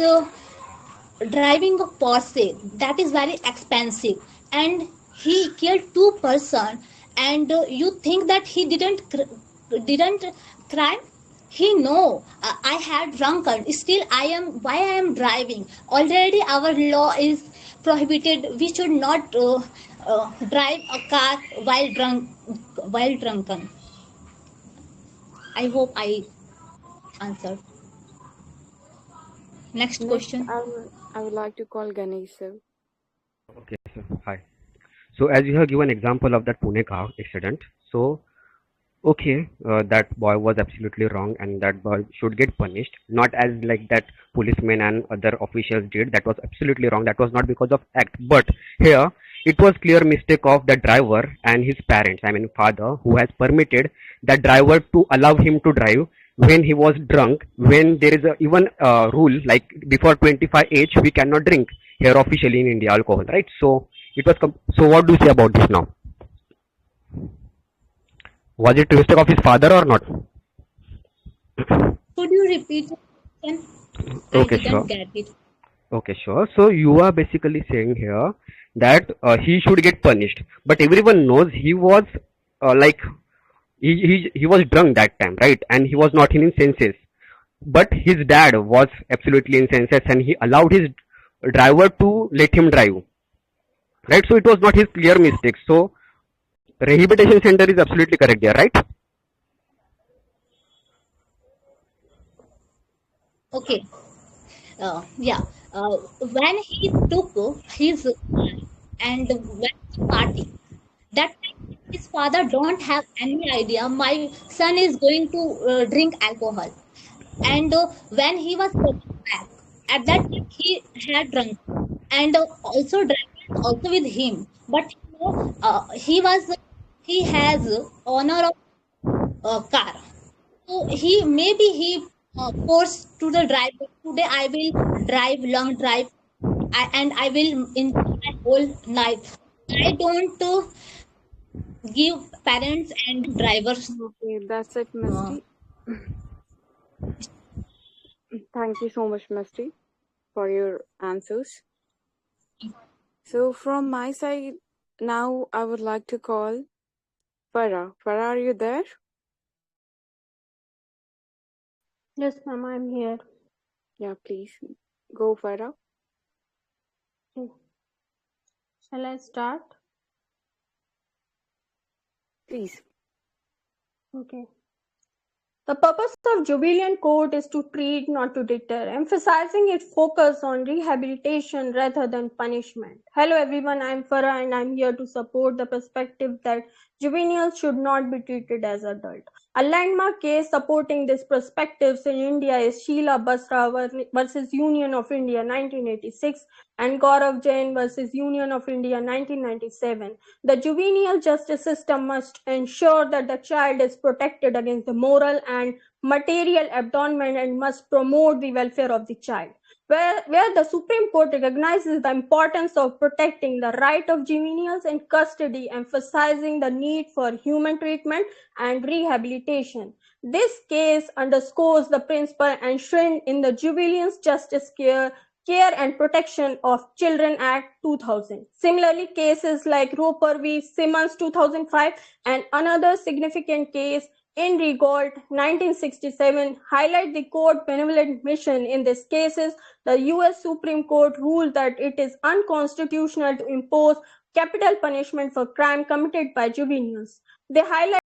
driving a Porsche that is very expensive, and he killed two person. And you think that he didn't crime? He know I had drunken. Still, why I am driving. Already, our law is prohibited. We should not drive a car while drunken. I hope I answered. Next Next, question. I would like to call Ganesh sir. Okay, sir. Hi. So as you have given example of that Pune car accident, so okay, that boy was absolutely wrong, and that boy should get punished. Not as like that policemen and other officials did. That was absolutely wrong. That was not because of act, but here it was clear mistake of the driver and his parents. I mean, father, who has permitted the driver to allow him to drive when he was drunk. When there is a even rule like before 25 age we cannot drink here officially in India alcohol, right? So It was so. What do you say about this now? Was it mistake of his father or not? Could you repeat the question? I Okay, didn't sure. get it. Okay, sure. So you are basically saying here that he should get punished, but everyone knows he was like he was drunk that time, right? And he was not in his senses. But his dad was absolutely in senses, and he allowed his driver to let him drive, right? So it was not his clear mistake. So rehabilitation center is absolutely correct there, right? Okay. Yeah. When he took his car and went to party, that time his father don't have any idea my son is going to drink alcohol. And when he was coming back, at that time he had drunk, and also driver is also with him. But he has honor of car. So he forced to the driver, today I will drive long drive, and I will enjoy my whole life. I don't give parents and drivers. Okay, that's it, Uh, Misty. Thank you so much, Misty, for your answers. So from my side, now I would like to call Farah. Farah, are you there? Yes, ma'am, I'm here. Yeah, please go, Farah. Okay. Shall I start? Please. Okay. The purpose of juvenile court is to treat, not to deter, emphasizing its focus on rehabilitation rather than punishment. Hello everyone, I'm Farah and I'm here to support the perspective that juveniles should not be treated as adults. A landmark case supporting this perspective in India is Sheila Basra versus Union of India 1986 and Gaurav Jain versus Union of India 1997. The juvenile justice system must ensure that the child is protected against the moral and material abandonment and must promote the welfare of the child. Where the Supreme Court recognizes the importance of protecting the right of juveniles in custody, emphasizing the need for human treatment and rehabilitation. This case underscores the principle enshrined in the Juvenile Justice Care and Protection of Children Act 2000. Similarly, cases like Roper v. Simmons 2005 and another significant case in Regault 1967 highlight the court benevolent mission. In these cases, the US Supreme Court ruled that it is unconstitutional to impose capital punishment for crime committed by juveniles. They highlight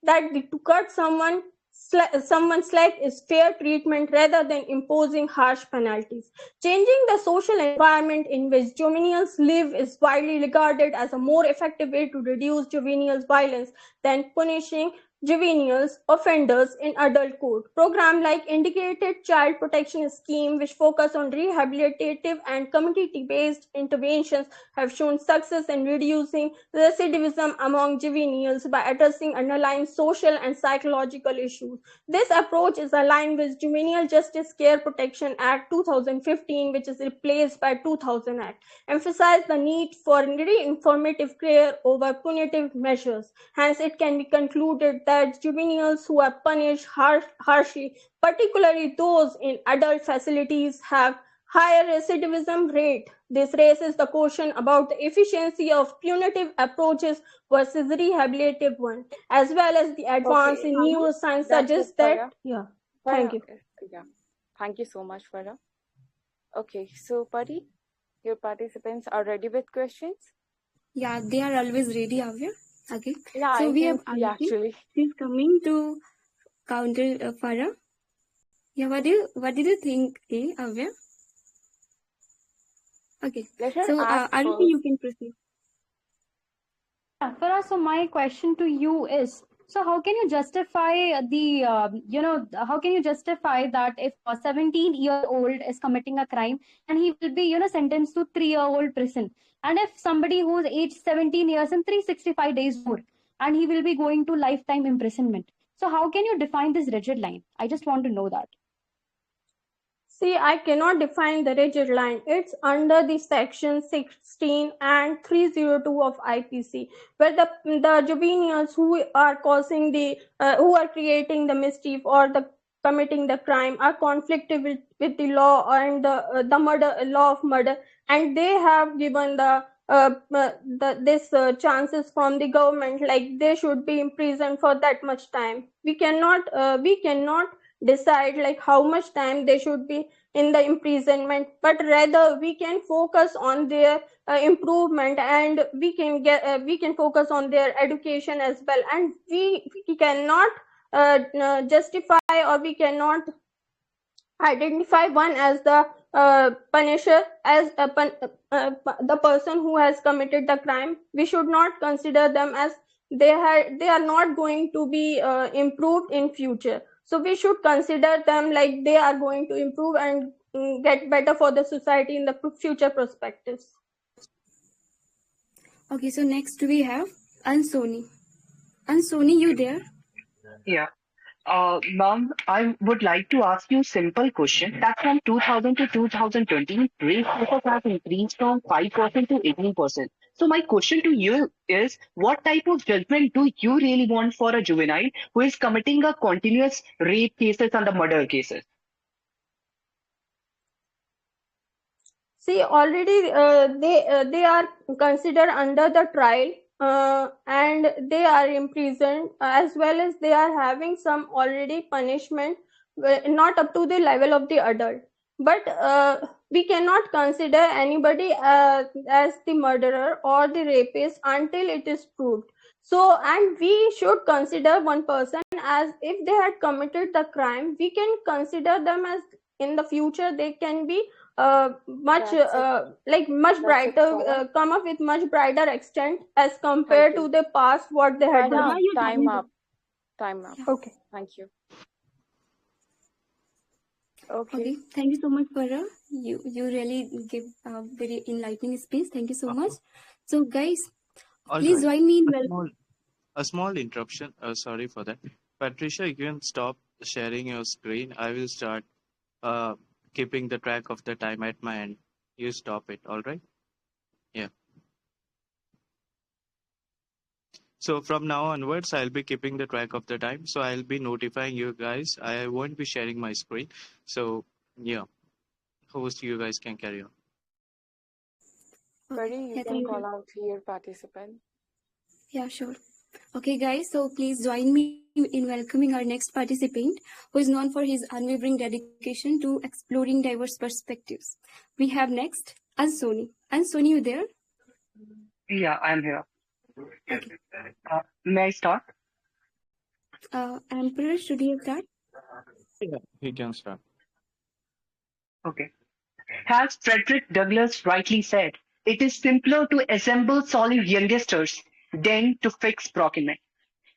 that to cut someone's slack is fair treatment rather than imposing harsh penalties. Changing the social environment in which juveniles live is widely regarded as a more effective way to reduce juvenile violence than punishing juveniles offenders in adult court. Programs like Integrated Child Protection Scheme, which focus on rehabilitative and community-based interventions, have shown success in reducing recidivism among juveniles by addressing underlying social and psychological issues. This approach is aligned with Juvenile Justice Care Protection Act 2015, which is replaced by 2000 Act, emphasize the need for informative care over punitive measures. Hence, it can be concluded that juveniles who are punished harshly, particularly those in adult facilities, have higher recidivism rate. This raises the question about the efficiency of punitive approaches versus rehabilitative one, as well as the advance in neuroscience suggests that. Yeah, thank you. Yeah, thank you so much, Farah. Okay, so Pari, your participants are ready with questions? Yeah, they are always ready, Avya. Okay. Yeah, so I we can have see actually. She's coming to counter Farah. Yeah, what did you think, Avya? Okay. Let her So ask Arushi, first. you can proceed. Yeah, Farah, so my question to you is, so how can you justify how can you justify that if a 17-year-old is committing a crime and he will be, sentenced to 3-year-old prison? And if somebody who's aged 17 years and 365 days more, and he will be going to lifetime imprisonment. So how can you define this rigid line? I just want to know that. See, I cannot define the rigid line. It's under the section 16 and 302 of IPC, where the juveniles who are causing who are creating the mischief or the committing the crime are conflicted with the law and the murder law of murder, and they have given this chances from the government, like they should be imprisoned for that much time. We cannot decide like how much time they should be in the imprisonment, but rather we can focus on their improvement, and we can focus on their education as well, and we cannot justify, or we cannot identify one as the punisher, as the person who has committed the crime. We should not consider them as they are not going to be improved in future. So we should consider them like they are going to improve and get better for the society in the future perspectives. Okay, so next we have Ansoni. Ansoni, you there? Yeah. Ma'am, I would like to ask you a simple question. That from 2000 to 2020, rape cases have increased from 5% to 18%. So my question to you is, what type of judgment do you really want for a juvenile who is committing a continuous rape cases and the murder cases? See, already they are considered under the trial, and they are imprisoned, as well as they are having some already punishment, not up to the level of the adult. But we cannot consider anybody as the murderer or the rapist until it is proved. So, and we should consider one person as, if they had committed the crime, we can consider them as in the future they can be much brighter, come up with much brighter extent as compared to the past what they had done. Time up. Okay. Thank you. Okay, thank you so much, Farah. You really give a very enlightening speech. Thank you so much. So, guys, please join me in A small interruption. Sorry for that. Patricia, you can stop sharing your screen. I will start keeping the track of the time at my end. You stop it, all right? Yeah. So from now onwards, I'll be keeping the track of the time. So I'll be notifying you guys. I won't be sharing my screen. So yeah, host, you guys can carry on. Pari, you can call out your participant. Yeah, sure. Okay, guys, so please join me in welcoming our next participant, who is known for his unwavering dedication to exploring diverse perspectives. We have next Ansoni. Ansoni, you there? Yeah, I'm here. Okay. May I start? Emperor, should you start? Yeah, he can start. Okay. As Frederick Douglass rightly said, it is simpler to assemble solid youngsters than to fix broken men.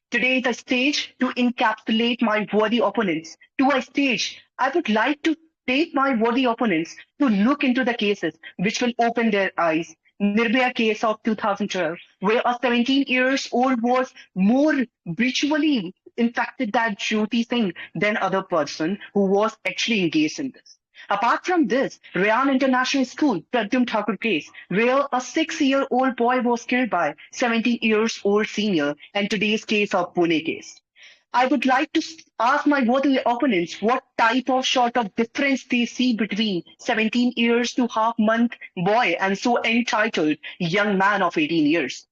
Today is a stage to encapsulate my worthy opponents. To a stage, I would like to take my worthy opponents to look into the cases which will open their eyes. Nirbhaya case of 2012, where a 17 years old was more ritually infected that Jyoti Singh than other person who was actually engaged in this. Apart from this, Rayan International School, Pradyum Thakur case, where a 6-year-old boy was killed by 17 years old senior, and today's case of Pune case. I would like to ask my worthy opponents what type of sort of difference they see between 17 years to half-month boy and so entitled young man of 18 years.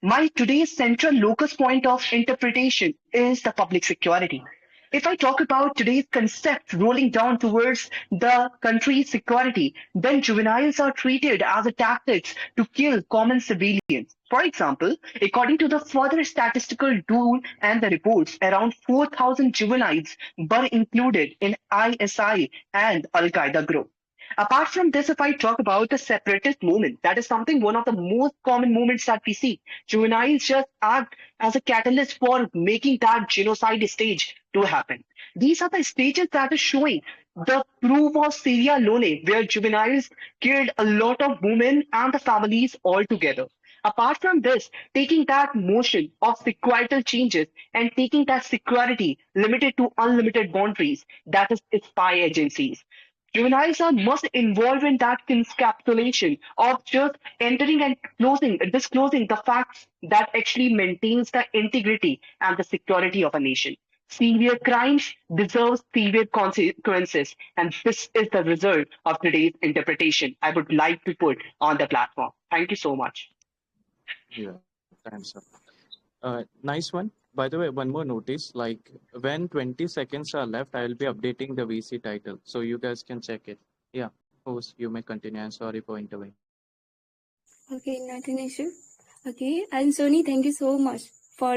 My today's central locus point of interpretation is the public security. If I talk about today's concept rolling down towards the country's security, then juveniles are treated as a tactics to kill common civilians. For example, according to the further statistical tool and the reports, around 4,000 juveniles were included in ISI and Al-Qaeda group. Apart from this, if I talk about the separatist movement, that is something one of the most common movements that we see. Juveniles just act as a catalyst for making that genocide stage to happen. These are the stages that are showing the proof of Sierra Leone, where juveniles killed a lot of women and the families all together. Apart from this, taking that motion of sequential changes and taking that security limited to unlimited boundaries, that is spy agencies. Juveniles are most involved in that encapsulation of just entering and disclosing the facts that actually maintains the integrity and the security of a nation. Severe crimes deserve severe consequences, and this is the result of today's interpretation I would like to put on the platform. Thank you so much. Yeah, thanks. Nice one. By the way, one more notice. Like when 20 seconds are left, I will be updating the VC title, so you guys can check it. Yeah, host, you may continue. I'm sorry for intervening. Okay, not an issue. Okay, and Sony, thank you so much for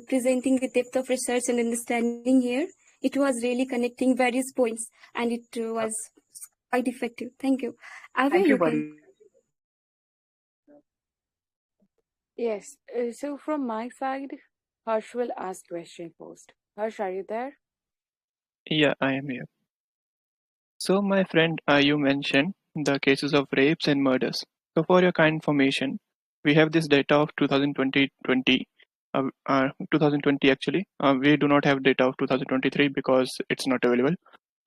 presenting the depth of research and understanding here. It was really connecting various points, and it was quite effective. Thank you. Abhay, Thank you you, can. buddy. Yes. So from my side, Harsh will ask question first. Harsh, are you there? Yeah, I am here. So, my friend, you mentioned the cases of rapes and murders. So, for your kind information, we have this data of 2020 actually. We do not have data of 2023 because it's not available.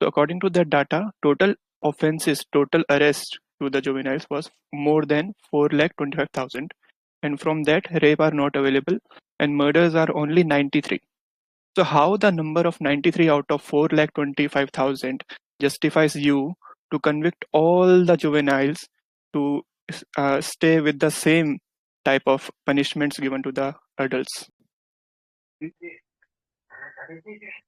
So, according to that data, total offenses, total arrest to the juveniles was more than 4,25,000. And from that, rape are not available and murders are only 93. So how the number of 93 out of 4,25,000 justifies you to convict all the juveniles to stay with the same type of punishments given to the adults?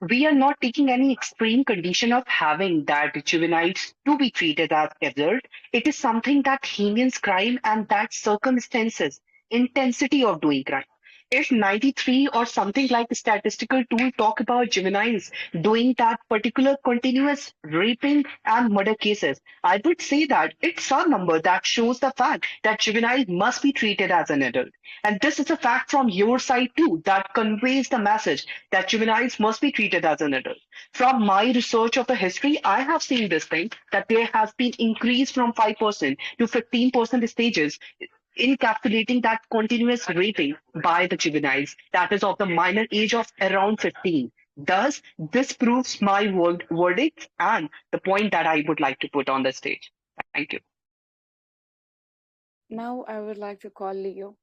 We are not taking any extreme condition of having that juveniles to be treated as adult. It is something that heinous crime and that circumstances, intensity of doing crime. If 93 or something like a statistical tool talk about juveniles doing that particular continuous raping and murder cases, I would say that it's a number that shows the fact that juveniles must be treated as an adult. And this is a fact from your side too that conveys the message that juveniles must be treated as an adult. From my research of the history, I have seen this thing that there has been increase from 5% to 15% stages encapsulating that continuous raping by the juveniles that is of the minor age of around 15. Thus, this proves my verdict and the point that I would like to put on the stage. Thank you. Now I would like to call Leo.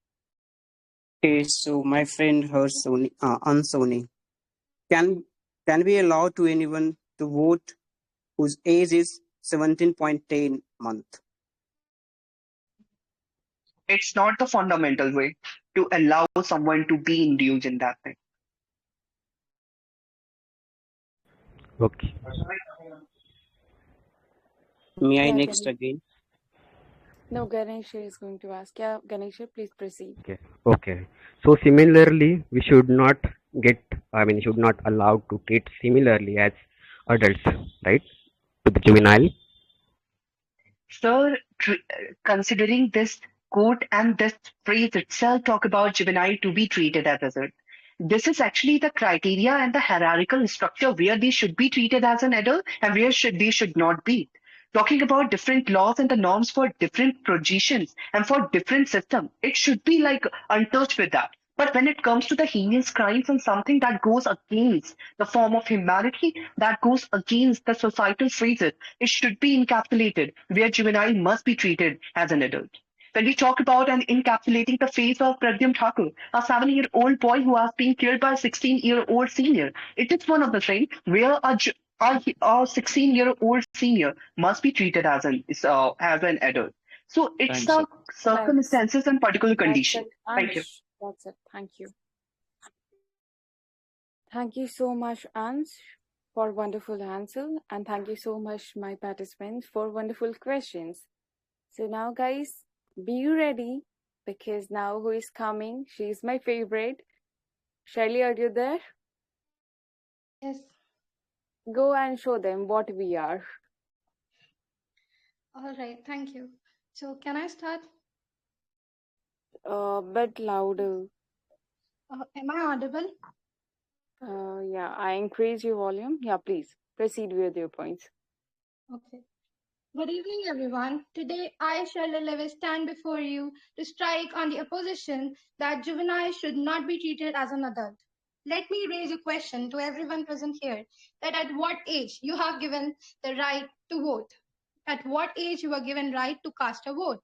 Okay, so my friend her Sony, Sony, can can we allow to anyone to vote whose age is 17.10 month? It's not the fundamental way to allow someone to be induced in that thing. Okay. May I Yeah, next Ganesh. again? No, Ganesh is going to ask. Yeah, Ganesh, please proceed. Okay. Okay. So similarly, we should not get. I mean, should not allowed to treat similarly as adults, right? To the juvenile. Sir, considering this quote and this phrase itself talk about juvenile to be treated as adult. This is actually the criteria and the hierarchical structure where they should be treated as an adult and where they should not be. Talking about different laws and the norms for different positions and for different systems, it should be like untouched with that. But when it comes to the heinous crimes and something that goes against the form of humanity, that goes against the societal phrases, it should be encapsulated where juvenile must be treated as an adult. When we talk about and encapsulating the face of Pradyum Thakur, a 7-year-old boy who was being killed by a 16-year-old senior, it is one of the things where a 16-year-old senior must be treated as an adult. So it's Thanks, the sir. That's circumstances and particular that's condition. it, Thank you. Ansh. That's it. Thank you. Thank you so much, Ansh, for wonderful answer, and thank you so much, my participants, for wonderful questions. So now, guys, be you ready because now who is coming? She's my favorite. Shelly, are you there? Yes. Go and show them what we are. All right. Thank you. So can I start? A bit louder. Am I audible? Yeah, I increase your volume. Yeah, please proceed with your points. Okay. Good evening, everyone. Today, I, Shirley Lewis, stand before you to strike on the opposition that juveniles should not be treated as an adult. let me raise a question to everyone present here, that at what age you have given the right to vote? At what age you are given right to cast a vote?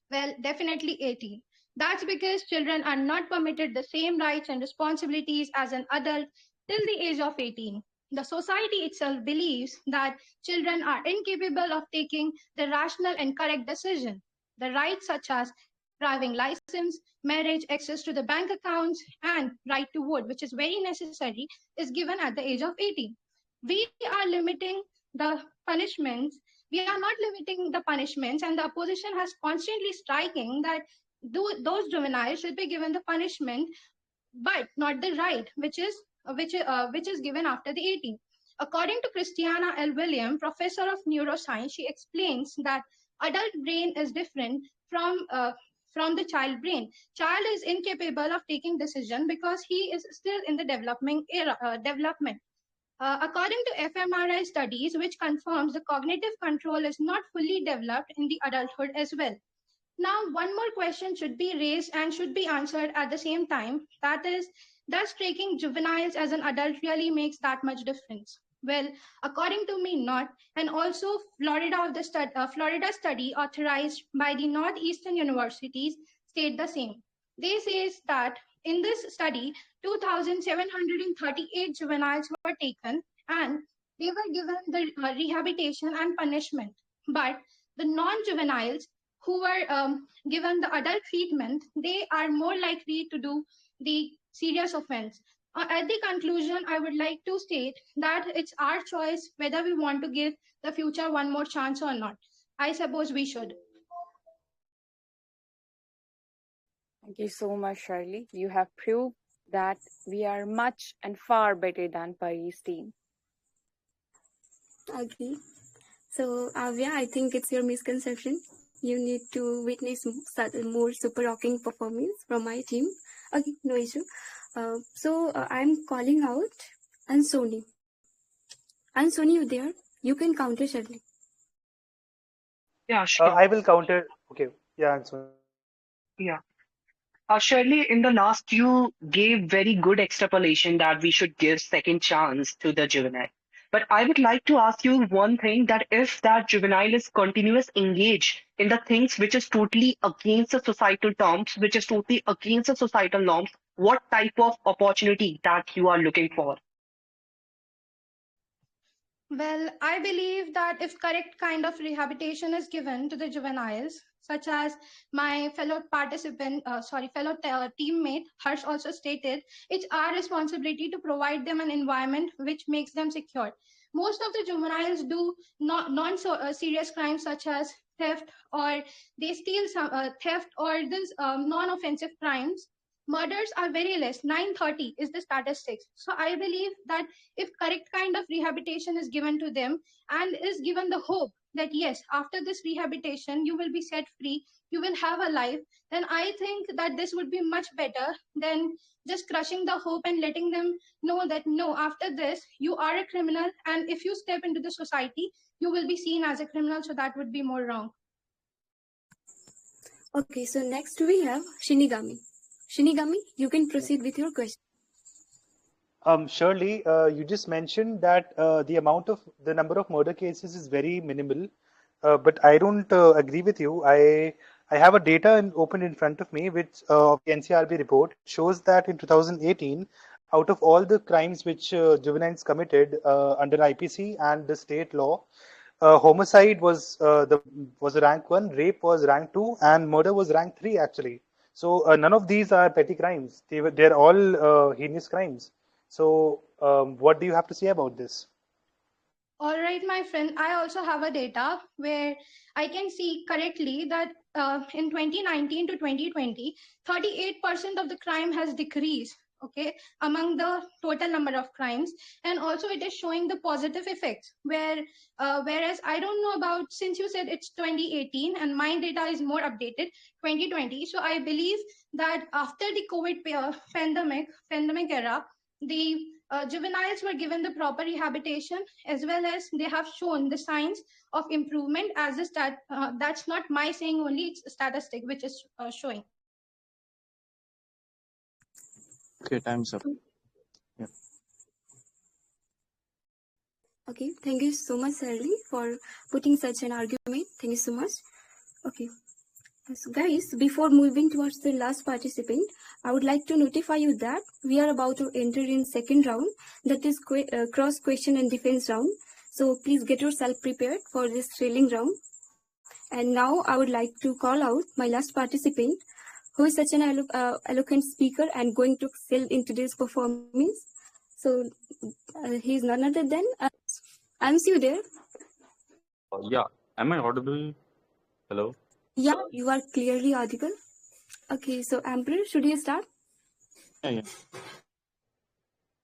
Well, definitely 18. That's because children are not permitted the same rights and responsibilities as an adult till the age of 18. The society itself believes that children are incapable of taking the rational and correct decision. The rights such as driving license, marriage, access to the bank accounts, and right to vote, which is very necessary, is given at the age of 18. We are limiting the punishments. We are not limiting the punishments, and the opposition has constantly striking that those juveniles should be given the punishment, but not the right, which is given after the 18. According to Christiana L. William, professor of neuroscience, she explains that adult brain is different from the child brain. Child is incapable of taking decision because he is still in the development. According to fMRI studies, which confirms the cognitive control is not fully developed in the adulthood as well. Now, one more question should be raised and should be answered at the same time. That is, does taking juveniles as an adult really makes that much difference? Well, according to me, not. And also, Florida study authorized by the Northeastern universities state the same. They say that in this study, 2,738 juveniles were taken and they were given the rehabilitation and punishment. But the non-juveniles who were given the adult treatment, they are more likely to do the serious offense. At the conclusion, I would like to state that it's our choice whether we want to give the future one more chance or not. I suppose we should. Thank you so much, Shirley. You have proved that we are much and far better than Pari's team. Agree. So, Avya, I think it's your misconception. You need to witness more super rocking performance from my team. Okay, no issue. I'm calling out Ansoni. Ansoni, you there? You can counter Shirley. Yeah, sure. I will counter. Okay. Yeah, so Yeah. Shirley, in the last, you gave very good extrapolation that we should give second chance to the juvenile. But I would like to ask you one thing, that if that juvenile is continuous engaged in the things which is totally against the societal norms, which is totally against the societal norms, what type of opportunity that you are looking for? Well, I believe that if correct kind of rehabilitation is given to the juveniles, such as my fellow teammate Harsh also stated, it's our responsibility to provide them an environment which makes them secure. Most of the juveniles do non-serious crimes such as theft, or they steal some theft, or this non-offensive crimes. Murders are very less. 930 is the statistics. So I believe that if correct kind of rehabilitation is given to them and is given the hope that yes, after this rehabilitation you will be set free, you will have a life, then I think that this would be much better than just crushing the hope and letting them know that no, after this you are a criminal, and if you step into the society you will be seen as a criminal. So that would be more wrong. Okay, so next we have Shinigami. Shinigami, you can proceed with your question. Shirley, you just mentioned that the number of murder cases is very minimal, but I don't agree with you. I have a data open in front of me, which of the NCRB report shows that in 2018, out of all the crimes which juveniles committed under IPC and the state law, homicide was rank 1, rape was rank 2, and murder was rank 3 actually. So none of these are petty crimes. They're all heinous crimes. So what do you have to say about this? All right, my friend, I also have a data where I can see correctly that in 2019 to 2020, 38% of the crime has decreased, okay, among the total number of crimes. And also it is showing the positive effects, whereas I don't know about, since you said it's 2018 and my data is more updated, 2020. So I believe that after the COVID pandemic era, the juveniles were given the proper rehabilitation, as well as they have shown the signs of improvement as a that's not my saying only, it's a statistic which is showing. Okay, time's up. Okay, thank you so much, Shirley, for putting such an argument. Thank you so much. Okay, so guys, before moving towards the last participant, I would like to notify you that we are about to enter in second round, that is cross question and defense round. So please get yourself prepared for this thrilling round. And now I would like to call out my last participant, who is such an eloquent speaker and going to excel in today's performance. So he is none other than Ans. You there? Yeah. Am I audible? Hello? Yeah, you are clearly audible. Okay, so Emperor, should you start? Yeah.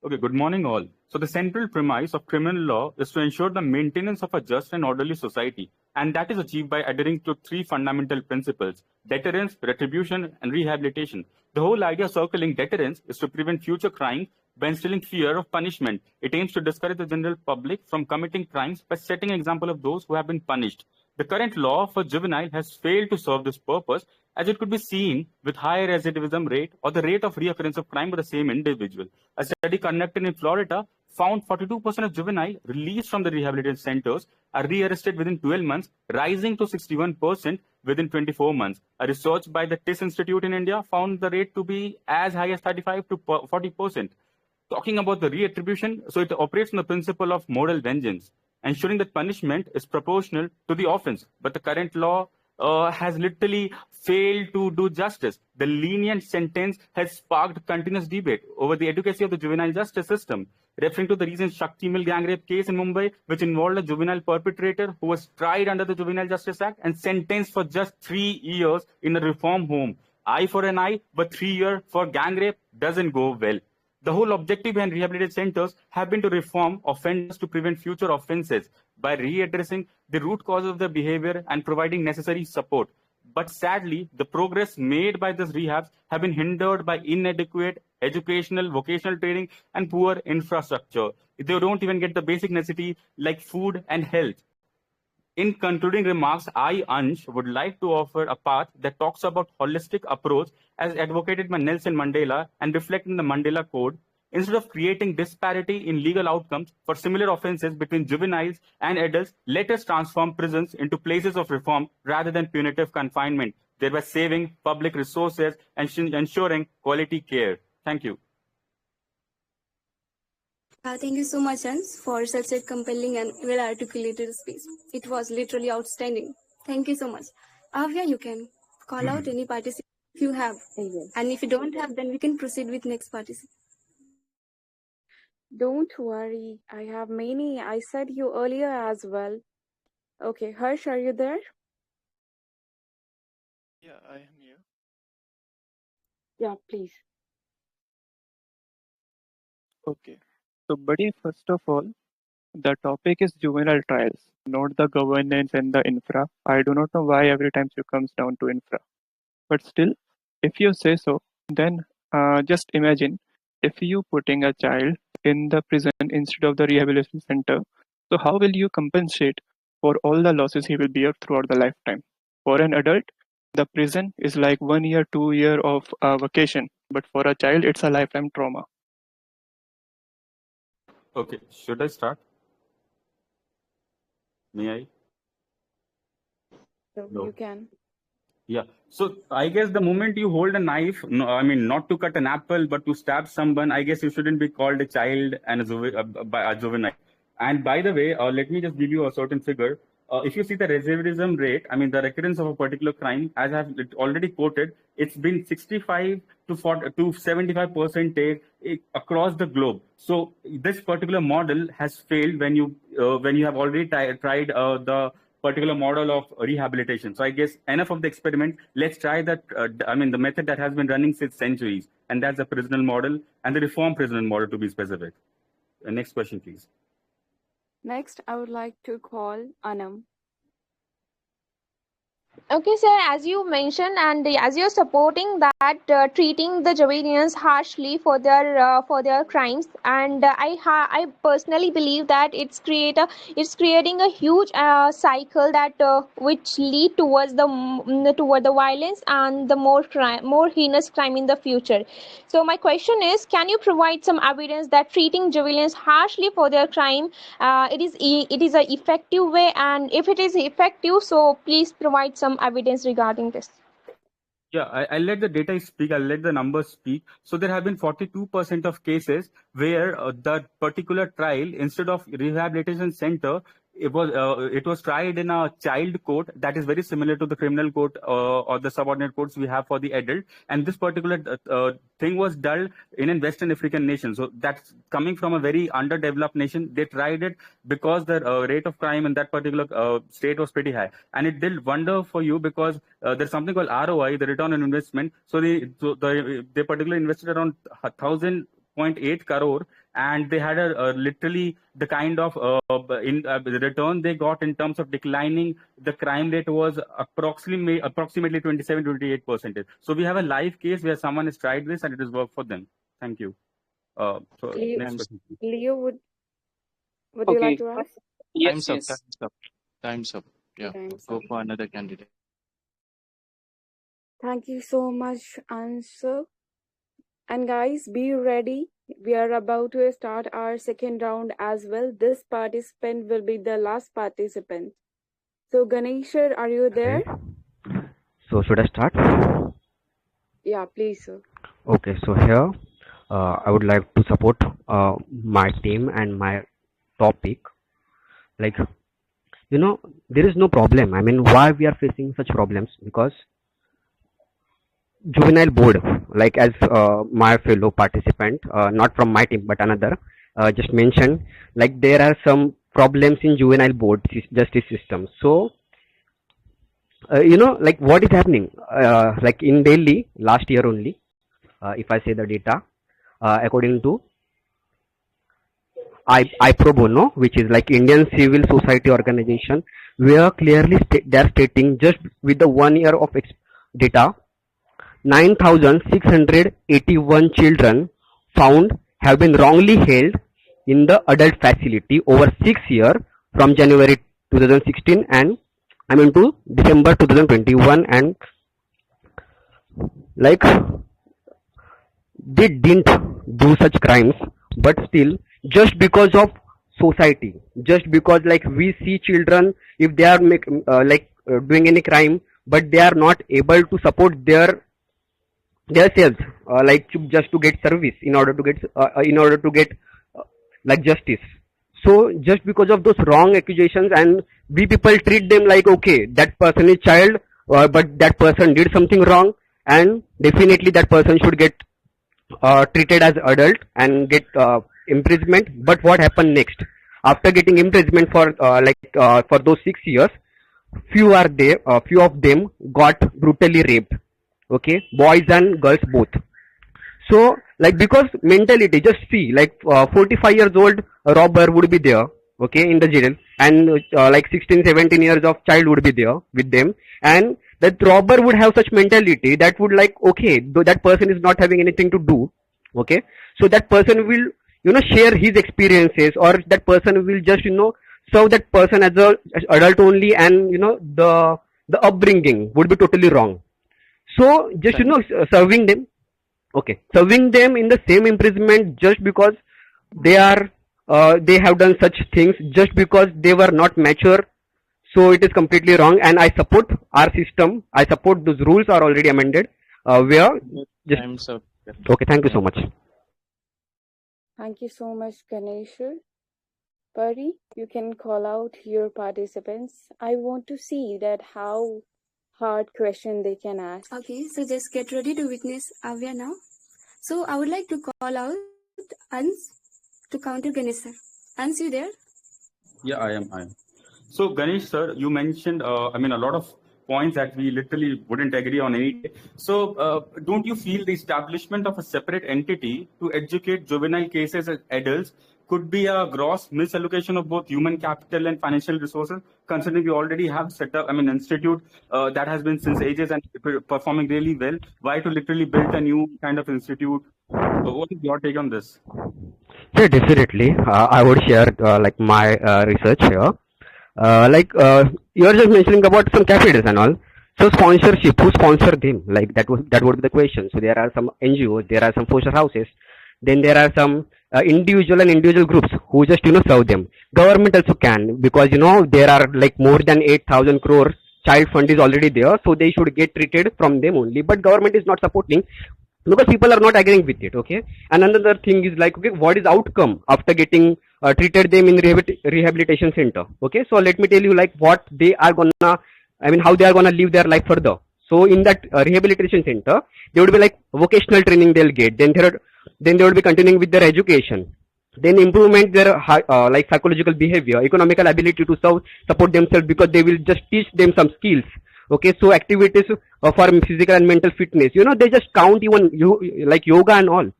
Okay, good morning all. So the central premise of criminal law is to ensure the maintenance of a just and orderly society. And that is achieved by adhering to three fundamental principles: deterrence, retribution, and rehabilitation. The whole idea circling deterrence is to prevent future crimes by instilling fear of punishment. It aims to discourage the general public from committing crimes by setting an example of those who have been punished. The current law for juvenile has failed to serve this purpose, as it could be seen with higher recidivism rate or the rate of reoccurrence of crime by the same individual. A study conducted in Florida found 42% of juvenile released from the rehabilitation centers are rearrested within 12 months, rising to 61% within 24 months. A research by the TIS Institute in India found the rate to be as high as 35 to 40%. Talking about the retribution, so it operates on the principle of moral vengeance, ensuring that punishment is proportional to the offense. But the current law has literally failed to do justice. The lenient sentence has sparked continuous debate over the adequacy of the juvenile justice system. Referring to the recent Shakti Mill gang rape case in Mumbai, which involved a juvenile perpetrator who was tried under the Juvenile Justice Act and sentenced for just 3 years in a reform home. Eye for an eye, but 3 years for gang rape doesn't go well. The whole objective behind rehabilitation centers have been to reform offenders to prevent future offenses by readdressing the root cause of their behavior and providing necessary support. But sadly, the progress made by these rehabs have been hindered by inadequate educational, vocational training, and poor infrastructure. They don't even get the basic necessity like food and health. In concluding remarks, I, Ansh, would like to offer a path that talks about holistic approach as advocated by Nelson Mandela and reflected in the Mandela Code. Instead of creating disparity in legal outcomes for similar offenses between juveniles and adults, let us transform prisons into places of reform rather than punitive confinement, thereby saving public resources and ensuring quality care. Thank you. Thank you so much, Hans, for such a compelling and well-articulated speech. It was literally outstanding. Thank you so much. Avya, you can call out any participant if you have. Yes. And if you don't have, then we can proceed with next participant. Don't worry, I have many. I said you earlier as well. Okay, Harsh, are you there? Yeah, I am here. Yeah, please. Okay. So, buddy, first of all, the topic is juvenile trials, not the governance and the infra. I do not know why every time it comes down to infra. But still, if you say so, then just imagine if you putting a child in the prison instead of the rehabilitation center. So how will you compensate for all the losses he will bear throughout the lifetime? For an adult, the prison is like 1 year, 2 year of vacation. But for a child, it's a lifetime trauma. Okay, should I start? May I? So No. you can. Yeah. So I guess the moment you hold a knife, no, I mean, not to cut an apple, but to stab someone, I guess you shouldn't be called a child and a juvenile. And by the way, let me just give you a certain figure. If you see the recidivism rate, I mean, the recurrence of a particular crime, as I've already quoted, it's been 65 to 40 to 75% across the globe. So this particular model has failed when you have already tried the particular model of rehabilitation. So I guess enough of the experiment. Let's try that. The method that has been running since centuries, and that's the prisoner model and the reform prisoner model to be specific. Next question, please. Next, I would like to call Anam. Okay, sir, as you mentioned and as you're supporting that treating the juveniles harshly for their crimes, and I personally believe that it's creating a huge cycle that which lead towards toward the violence and the more heinous crime in the future. So my question is, can you provide some evidence that treating juveniles harshly for their crime it is a effective way, and if it is effective, so please provide some evidence regarding this. Yeah, I'll let the data speak. I'll let the numbers speak. So there have been 42% of cases where that particular trial, instead of rehabilitation center, it was tried in a child court that is very similar to the criminal court or the subordinate courts we have for the adult. And this particular thing was done in a Western African nation. So that's coming from a very underdeveloped nation. They tried it because the rate of crime in that particular state was pretty high, and it did wonder for you because there's something called ROI, the return on investment. So they particularly invested around 1,000.8 crore, and they had a literally the kind of the return they got in terms of declining the crime rate was approximately 27-28%. So we have a live case where someone has tried this and it has worked for them. Thank you. So next question. Leo, would you like to ask? Time's up. Time's up. Yeah, go for another candidate. Thank you so much, answer. And guys, be ready. We are about to start our second round as well. This participant will be the last participant. So Ganesha, are you there? Okay. So should I start? Yeah, please, sir. Okay, so here I would like to support my team and my topic. Like, you know, there is no problem. I mean, why we are facing such problems? Because juvenile board, like as my fellow participant, not from my team but another, just mentioned, like there are some problems in juvenile board justice system. So you know, like what is happening, like in Delhi last year only, if I say the data, according to I Pro Bono, which is like Indian Civil Society Organization, where clearly they are stating just with the 1 year of data, 9,681 children found have been wrongly held in the adult facility over 6 years from January 2016 and to December 2021, and like they didn't do such crimes, but still just because of society, just because like we see children, if they are doing any crime, but they are not able to support their selves, just to get service in order to get like justice. So just because of those wrong accusations, and we people treat them like, okay, that person is child, but that person did something wrong, and definitely that person should get treated as adult and get imprisonment. But what happened next? After getting imprisonment for those 6 years, few of them got brutally raped. Okay, boys and girls both. So like, because mentality, just see, like 45 years old robber would be there, okay, in the jail, and like 16-17 years of child would be there with them, and that robber would have such mentality that would like, okay, though that person is not having anything to do, okay, so that person will, you know, share his experiences, or that person will just, you know, serve that person as a adult only, and you know, the upbringing would be totally wrong. So just, you know, serving them in the same imprisonment just because they are they have done such things, just because they were not mature. So it is completely wrong, and I support our system. I support those rules are already amended. Where just okay. Thank you so much. Thank you so much, Ganesha. Pari, you can call out your participants. I want to see that how hard question they can ask. Okay, so just get ready to witness Avya now. So I would like to call out Ans to counter Ganesh sir. Ans, you there? Yeah, I am. So Ganesh sir, you mentioned, a lot of points that we literally wouldn't agree on any day. So don't you feel the establishment of a separate entity to educate juvenile cases as adults could be a gross misallocation of both human capital and financial resources, considering we already have set up, institute that has been since ages and performing really well. Why to literally build a new kind of institute? What is your take on this? Yeah, definitely. I would share like my research here. You are just mentioning about some cafes and all. So sponsorship, who sponsor them? Like that would be the question. So there are some NGOs, there are some social houses, then there are some individual groups who just serve them. Government also can, because there are like more than 8,000 crore child fund is already there, so they should get treated from them only. But government is not supporting because people are not agreeing with it. Okay, and another thing is like, okay, what is outcome after getting treated them in rehabilitation center? Okay, so let me tell you like what they are gonna, how they are gonna live their life further. So in that rehabilitation center, they would be like vocational training they'll get, then they will be continuing with their education, then improvement their like psychological behavior, economical ability to support themselves, because they will just teach them some skills. Okay, so activities for physical and mental fitness, they just count even like yoga and all.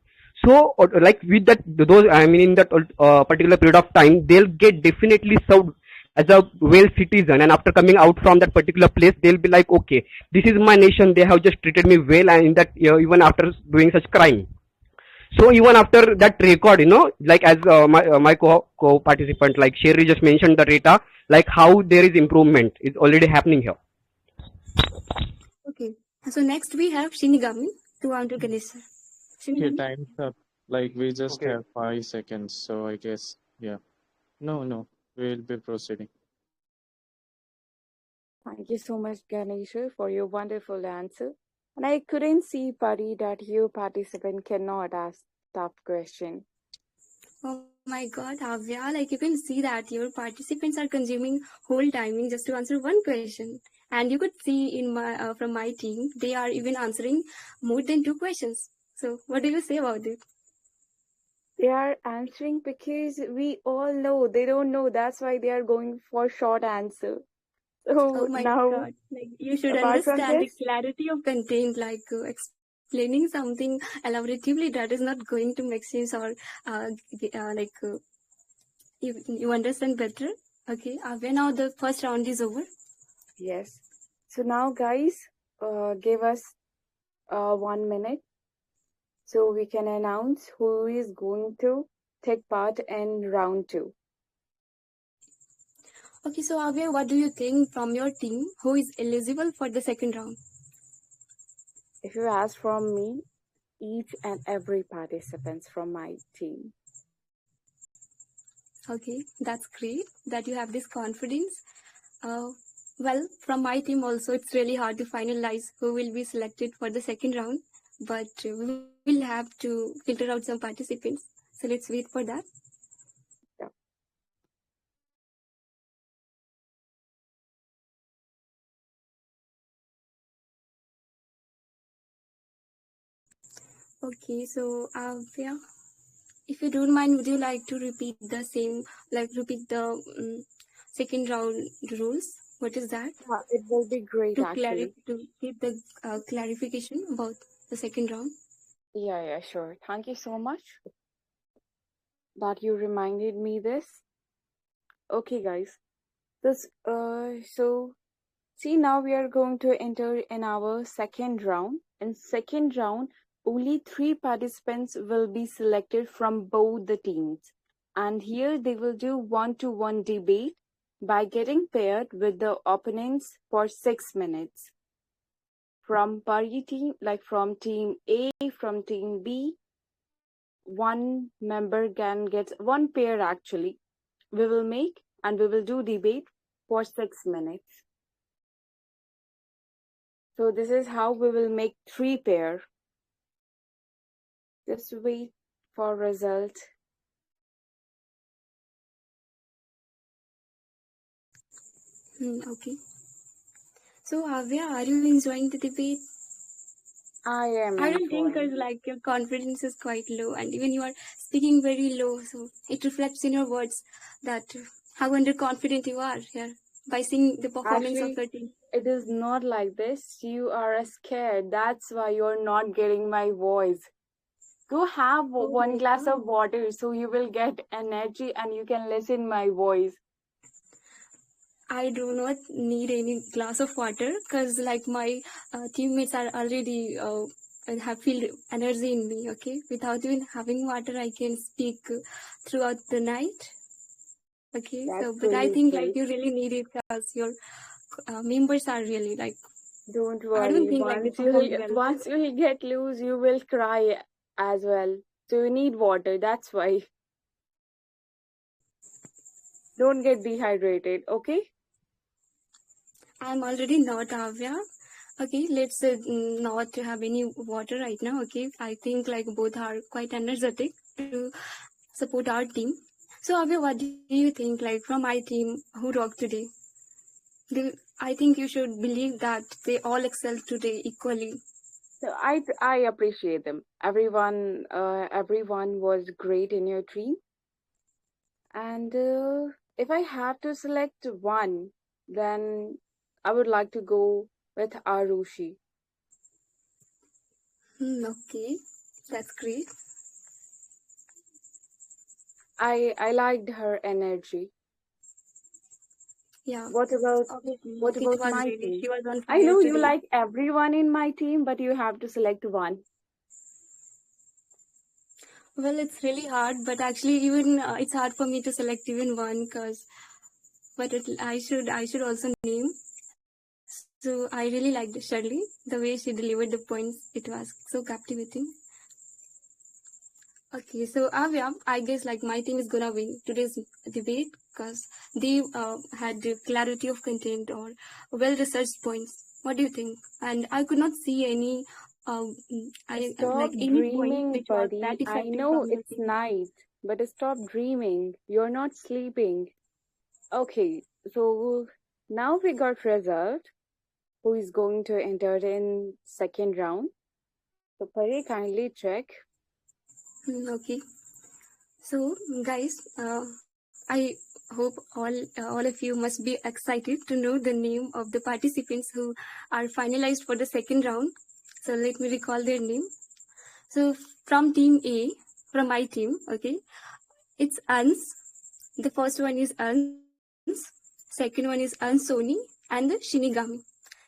So like with that, those in that particular period of time, they'll get definitely served as a well citizen, and after coming out from that particular place, they'll be like, okay, this is my nation, they have just treated me well, and in that even after doing such crime. So even after that record, like as my co-participant like Sherry just mentioned the data, like how there is improvement is already happening here. Okay. So next we have Shinigami to answer Ganesha. Okay, Shinigami. time's up. Like we just Okay. have 5 seconds, so I guess yeah. No, we'll be proceeding. Thank you so much, Ganesha, for your wonderful answer. And I couldn't see, Pari, that your participant cannot ask tough question. Oh my God, Avya, like you can see that your participants are consuming whole timing just to answer one question. And you could see in my from my team, they are even answering more than 2 questions. So what do you say about it? They are answering because we all know they don't know. That's why they are going for short answer. So Oh my now, God, like you should apart from understand the this, clarity of content, like explaining something elaboratively that is not going to make sense, or you understand better. Okay, Avya, now the first round is over. yes. So now, guys, give us 1 minute so we can announce who is going to take part in round 2. Okay, so Avya, what do you think from your team? Who is eligible for the second round? If you ask from me, each and every participants from my team. Okay, that's great that you have this confidence. Well, from my team also, it's really hard to finalize who will be selected for the second round, but we will have to filter out some participants. So let's wait for that. Yeah. Okay, so Avya, if you don't mind, would you like to repeat the same, like repeat the second round rules? What is that? Yeah, it will be great actually. To give the clarification about the second round. Yeah, sure. Thank you so much that you reminded me this. Okay, guys. So see, now we are going to enter in our second round. In second round, only 3 participants will be selected from both the teams. And here they will do one-to-one debate by getting paired with the opponents for 6 minutes. From Pari team, like from team A, from team B, one member can get one pair actually. We will make and we will do debate for 6 minutes. So this is how we will make 3 pair. Just wait for result. Okay. So Avya, are you enjoying the debate? I am I don't think enjoying. like your confidence is quite low, and even you are speaking very low, so it reflects in your words that how underconfident you are here by seeing the performance of Actually, your team. it is not like this. You are scared. That's why you're not getting my voice. Go have one Oh, glass of water so you will get energy and you can listen my voice. I do not need any glass of water because like my teammates are already have feel energy in me. Okay, without even having water, I can speak throughout the night. Okay, so That's but I really think like great. you really need it because your members are really like Don't I don't worry. think like they performed well. Once you'll get loose, you will cry as well. So you need water. That's why. Don't get dehydrated. Okay. I'm already not Avya. Okay, let's not have any water right now. Okay, I think like both are quite energetic to support our team. So Avya, what do you think like from my team who rocked today? I think you should believe that they all excelled today equally. So I appreciate them. Everyone was great in your team. And if I have to select one, then I would like to go with Arushi. Okay, that's great. I liked her energy. Yeah. What about Obviously, what it about was my really, team? she was on I fire know you today. like everyone in my team, but you have to select one. Well, it's really hard, but actually, even it's hard for me to select even one because, but I should also name. So I really liked Shirley, the way she delivered the points. It was so captivating. Okay, so Avya, I guess like my team is gonna win today's debate because they had the clarity of content or well-researched points. What do you think? And I could not see any, like Stop any point dreaming, which was buddy. that I effective know from your it's team. night, but stop dreaming. You're not sleeping. Okay, so now we got result. Who is going to enter in second round? So Pari, kindly check. Okay, so guys, I hope all of you must be excited to know the name of the participants who are finalized for the second round. So let me recall their name. So from team A, from my team, okay, it's Ans. The first one is Ans, second one is Ansoni, and the Shinigami.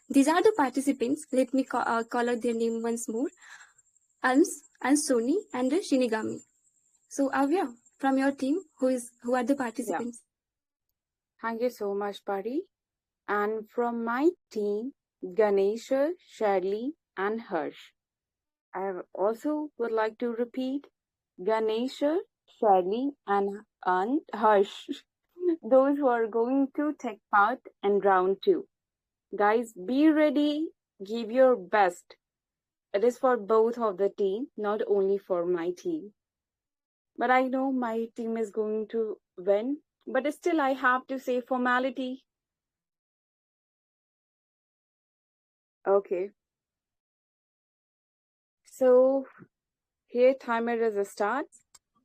These are the participants. Let me call out their name once more. Ans, Ansoni, and the Shinigami. So Avya, from your team, who are the Yeah. participants? Thank you so much, Pari. And from my team, Ganesha, Shirley, and Harsh. I also would like to repeat Ganesha, Shirley, and Harsh. Those who are going to take part in round 2. Guys, be ready. Give your best. It is for both of the team, not only for my team. But I know my team is going to win. But still, I have to say formality. Okay. So here timer is a start.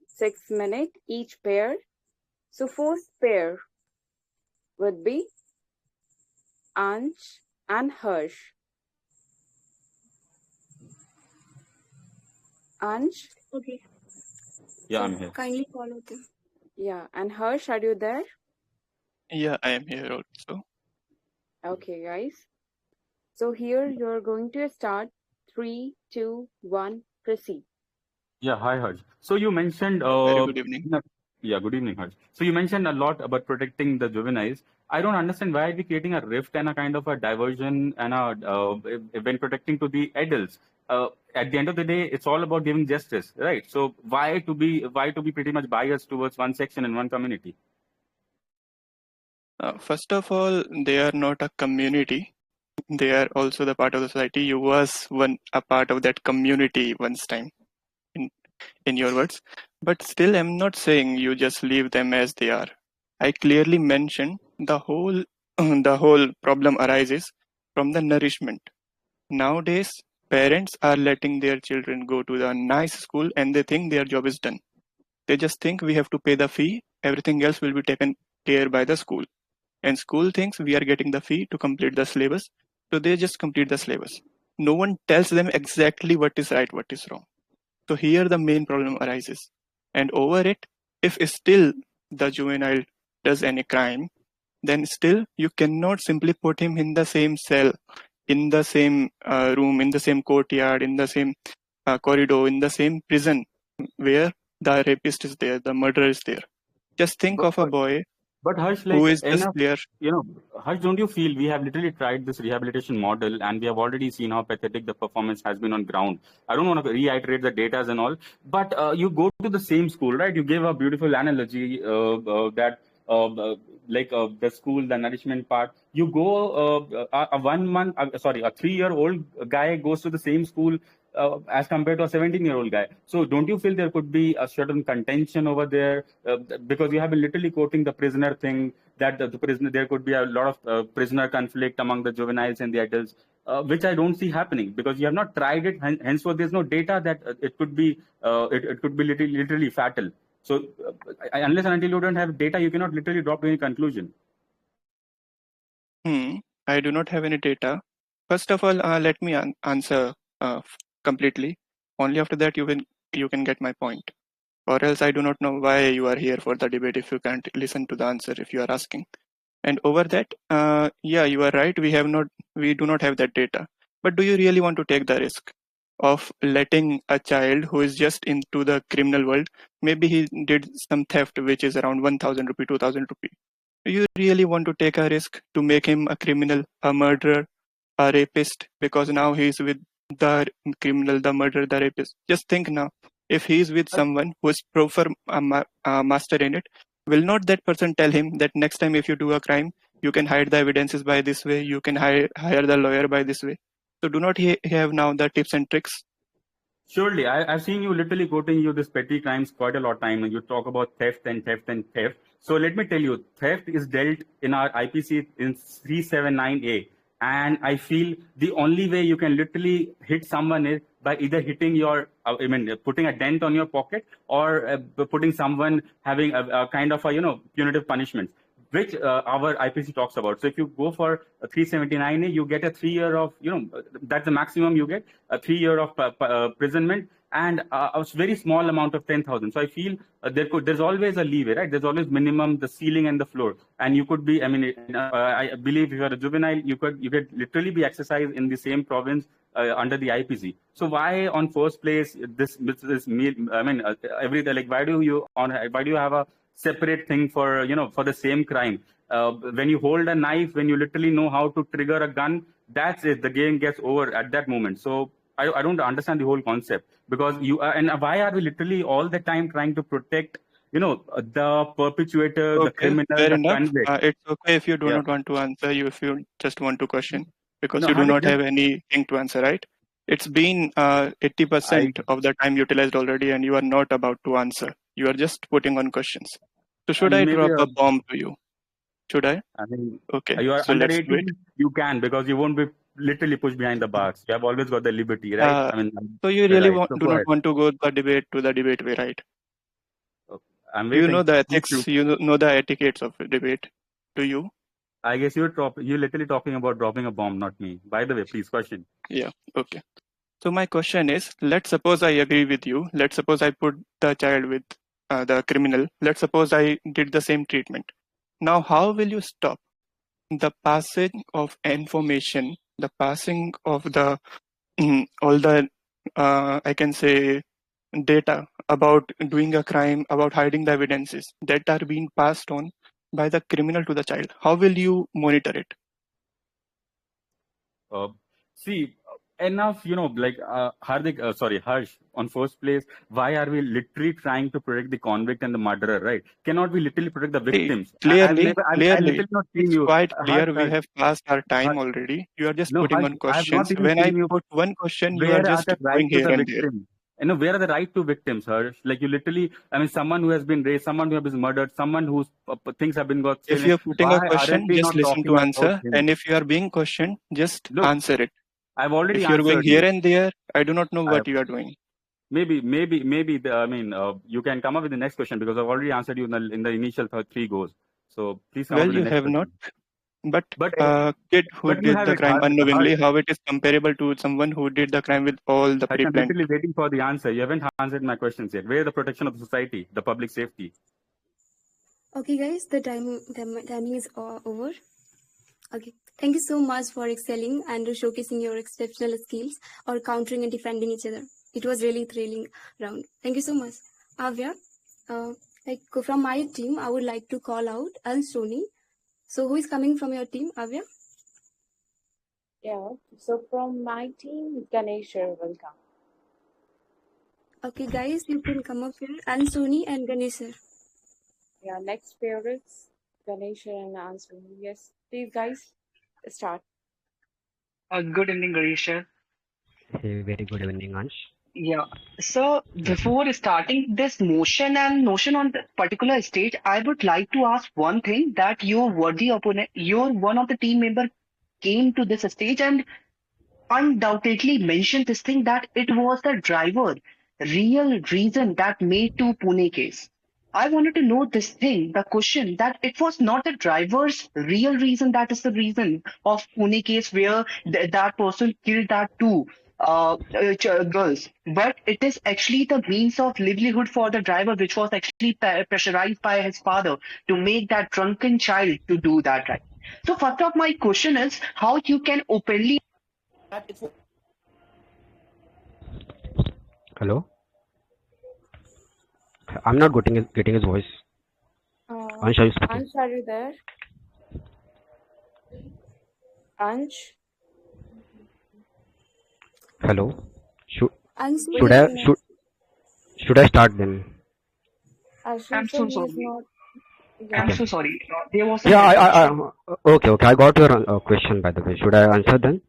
6 minutes each pair. So first pair would be Ansh and Harsh. Ansh? Okay. Yeah, So I'm here. kindly follow them. Yeah. And Harsh, are you there? Yeah, I am here also. Okay, guys. So here you're going to start. 3, 2, 1, proceed. Yeah, hi Harsh. So you mentioned, Very good evening. yeah, good evening, Harsh. So you mentioned a lot about protecting the juveniles. I don't understand why are we creating a rift and a kind of a diversion and a when protecting to the adults. At the end of the day, it's all about giving justice, right? So why to be pretty much biased towards one section and one community? First of all, they are not a community. They are also the part of the society. You was a part of that community once time, in your words. But still, I'm not saying you just leave them as they are. I clearly mentioned the whole the whole problem arises from the nourishment. Nowadays, parents are letting their children go to the nice school and they think their job is done. They just think we have to pay the fee, everything else will be taken care by the school. And school thinks we are getting the fee to complete the syllabus, so they just complete the syllabus. No one tells them exactly what is right, what is wrong. So here the main problem arises. And over it, if still the juvenile does any crime, then still you cannot simply put him in the same cell, in the same room, in the same courtyard, in the same corridor, in the same prison where the rapist is there, the murderer is there. Just think of a boy But Harsh, who like is just enough, there. Harsh, don't you feel we have literally tried this rehabilitation model and we have already seen how pathetic the performance has been on ground? I don't want to reiterate the data and all, but you go to the same school, right? You gave a beautiful analogy that the school, the nourishment part. You go a 1 month, sorry, a 3-year-old guy goes to the same school as compared to a 17-year-old guy. So don't you feel there could be a certain contention over there? Because you have been literally quoting the prisoner thing, that the prisoner, there could be a lot of prisoner conflict among the juveniles and the adults, which I don't see happening because you have not tried it. Henceforth, there's no data that it could be it could be literally fatal. So unless and until you don't have data, you cannot literally drop to any conclusion. I do not have any data. First of all, let me answer completely. Only after that you can get my point. Or else I do not know why you are here for the debate if you can't listen to the answer if you are asking. And over that, yeah, you are right. We do not have that data. But do you really want to take the risk of letting a child who is just into the criminal world, maybe he did some theft which is around 1,000 rupee, 2,000 rupee. Do you really want to take a risk to make him a criminal, a murderer, a rapist? Because now he is with the criminal, the murderer, the rapist. Just think now, if he is with someone who is proper master in it, will not that person tell him that next time if you do a crime, you can hide the evidences by this way, you can hire the lawyer by this way? So do not he have now the tips and tricks? Surely, I've seen you literally quoting you this petty crimes quite a lot of time, and you talk about theft and theft and theft. So let me tell you, theft is dealt in our IPC in 379A, and I feel the only way you can literally hit someone is by either hitting your, putting a dent on your pocket, or putting someone having a kind of a punitive punishment, which our IPC talks about. So if you go for a 379A, you get a 3 year of, that's the maximum you get, a 3 year of imprisonment, and a very small amount of 10,000. So I feel there's always a leeway, right? There's always minimum, the ceiling and the floor. And you could be, I believe if you're a juvenile, you could literally be exercised in the same province under the IPC. So why on first place why do you have a separate thing for for the same crime? When you hold a knife, when you literally know how to trigger a gun, that's it. The game gets over at that moment. So I don't understand the whole concept, because and why are we literally all the time trying to protect the perpetuator, the Okay, criminal, fair the enough. convict? It's okay if you do Yeah. not want to answer, if you just want to question, because No, you do Hardik, not have anything to answer, right? It's been I 80% of the time utilized already, and you are not about to answer. You are just putting on questions. So should I maybe drop a bomb to you? Should I? I mean, Okay, you are so under let's do it. 18, you can, because you won't be literally pushed behind the bars. You have always got the liberty, right? So you The really right. So do go not ahead. want to go the debate way, right? I'm You know waiting. the Please ethics, shoot. you know the etiquettes of debate. Do you? I guess you're literally talking about dropping a bomb, not me. By the way, please question. Yeah, okay. So my question is, let's suppose I agree with you. Let's suppose I put the child with the criminal. Let's suppose I did the same treatment. Now, how will you stop the passing of information, the passing of the all the I can say data about doing a crime, about hiding the evidences that are being passed on by the criminal to the child? How will you monitor it? See, enough, Hardik, Harsh, on first place, why are we literally trying to protect the convict and the murderer, right? Cannot we literally protect the See, victims? clearly, I literally not seen it's you. quite Harsh, clear we have passed our time Harsh, already. You are just no, putting Harsh, on I have not questions. even When I seen you. put one question, you are Where are just the right going to here the and there. victim? Where are the right to victims, Harsh? Like you literally, someone who has been raped, someone who has been murdered, someone whose things have been got If stolen. you're putting Why a aren't question, we just not listen talking to about answer. him? And if you are being questioned, just Look, answer it. I've already If you're going answered here you. and there, I do not know I what you are doing. maybe you can come up with the next question, because I've already answered you in the initial three goes. So please come up Well, with the you next have not. question. But But kid who but you did have the it, crime unknowingly, Harsh. how it is comparable to someone who did the crime with all the Harsh, I'm pre-planned? repeatedly waiting for the answer. You haven't answered my questions yet. Where is the protection of the society, the public safety? Okay, guys, the timing is over. Okay, thank you so much for excelling and showcasing your exceptional skills or countering and defending each other. It was really thrilling round. Thank you so much. Avya, from my team, I would like to call out Al-Soni. So who is coming from your team, Avya? Yeah, so from my team, Ganesha will come. Okay, guys, you can come up here. Al-Soni and Ganesha. Yeah, next pair is Ganesha and Ansuni. Yes, please, guys, start. Good evening, Garisha. Hey, very good evening, Ansh. Yeah. So Yeah. before starting this motion and notion on the particular stage, I would like to ask one thing that your worthy opponent, your one of the team member came to this stage and undoubtedly mentioned this thing that it was the driver, real reason that made to Pune case. I wanted to know this thing, the question that it was not the driver's real reason that is the reason of Pune case where that person killed that two girls, but it is actually the means of livelihood for the driver, which was actually pressurized by his father to make that drunken child to do that right. So first of my question is how you can openly that it was Hello. I'm not getting his voice. Ansh, are you speaking? Ansh, are you there? Ansh? Hello. Should Ansuni, should I start then? I'm Ashish, so he is sorry. not. I'm Yeah. so sorry. There was a Yeah, network issue. okay. I got your question, by the way. Should I answer then?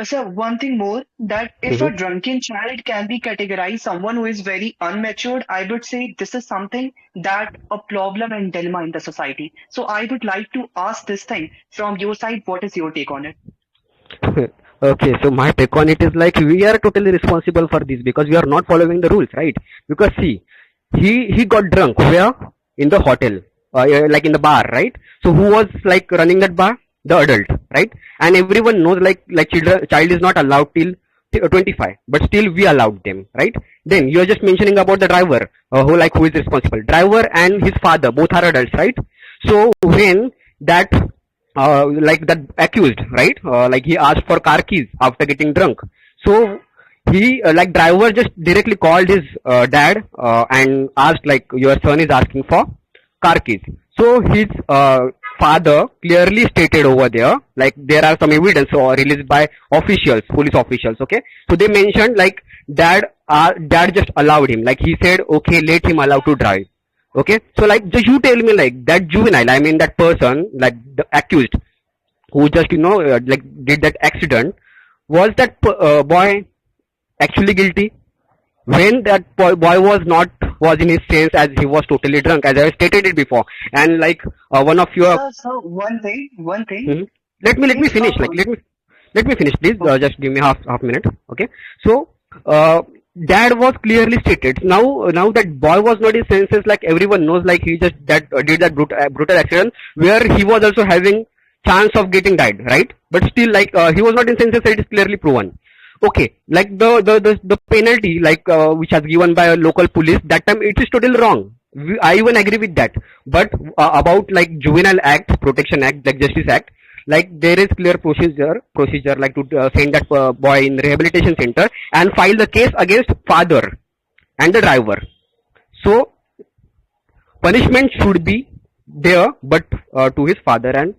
Sir, one thing more that if a Mm-hmm. drunken child can be categorized someone who is very unmatured, I would say this is something that a problem and dilemma in the society. So I would like to ask this thing from your side. What is your take on it? Okay, so my take on it is like we are totally responsible for this because we are not following the rules, right? Because see, he got drunk where in the hotel, like in the bar, right? So who was like running that bar? The adult, right? And everyone knows like child is not allowed till 25, but still we allowed them, right? Then you are just mentioning about the driver, who is responsible. Driver and his father both are adults, right? So when that like that accused, right? Like he asked for car keys after getting drunk. So he like driver just directly called his dad and asked like your son is asking for car keys. So his father clearly stated over there, like there are some evidence released by officials, police officials. Okay, so they mentioned like dad just allowed him, like he said, okay, let him allow to drive. Okay, so like just you tell me like that juvenile, I mean that person, like the accused who just like did that accident, was that boy actually guilty when that boy was in his sense as he was totally drunk, as I stated it before. And like one of your So one thing. Mhm. Let me If a finish. Like let me finish, please. okay, Just give me half minute. Okay. So uh, dad was clearly stated. Now that boy was not in senses. Like everyone knows. Like he just that did that brutal accident where he was also having chance of getting died. Right. But still, like he was not in senses. It is clearly proven. Okay, like the penalty like which has given by a local police that time, it is totally wrong. I even agree with that. But about like juvenile act, protection act, like justice act, like there is clear procedure like to send that boy in rehabilitation center and file the case against father and the driver. So punishment should be there, but to his father and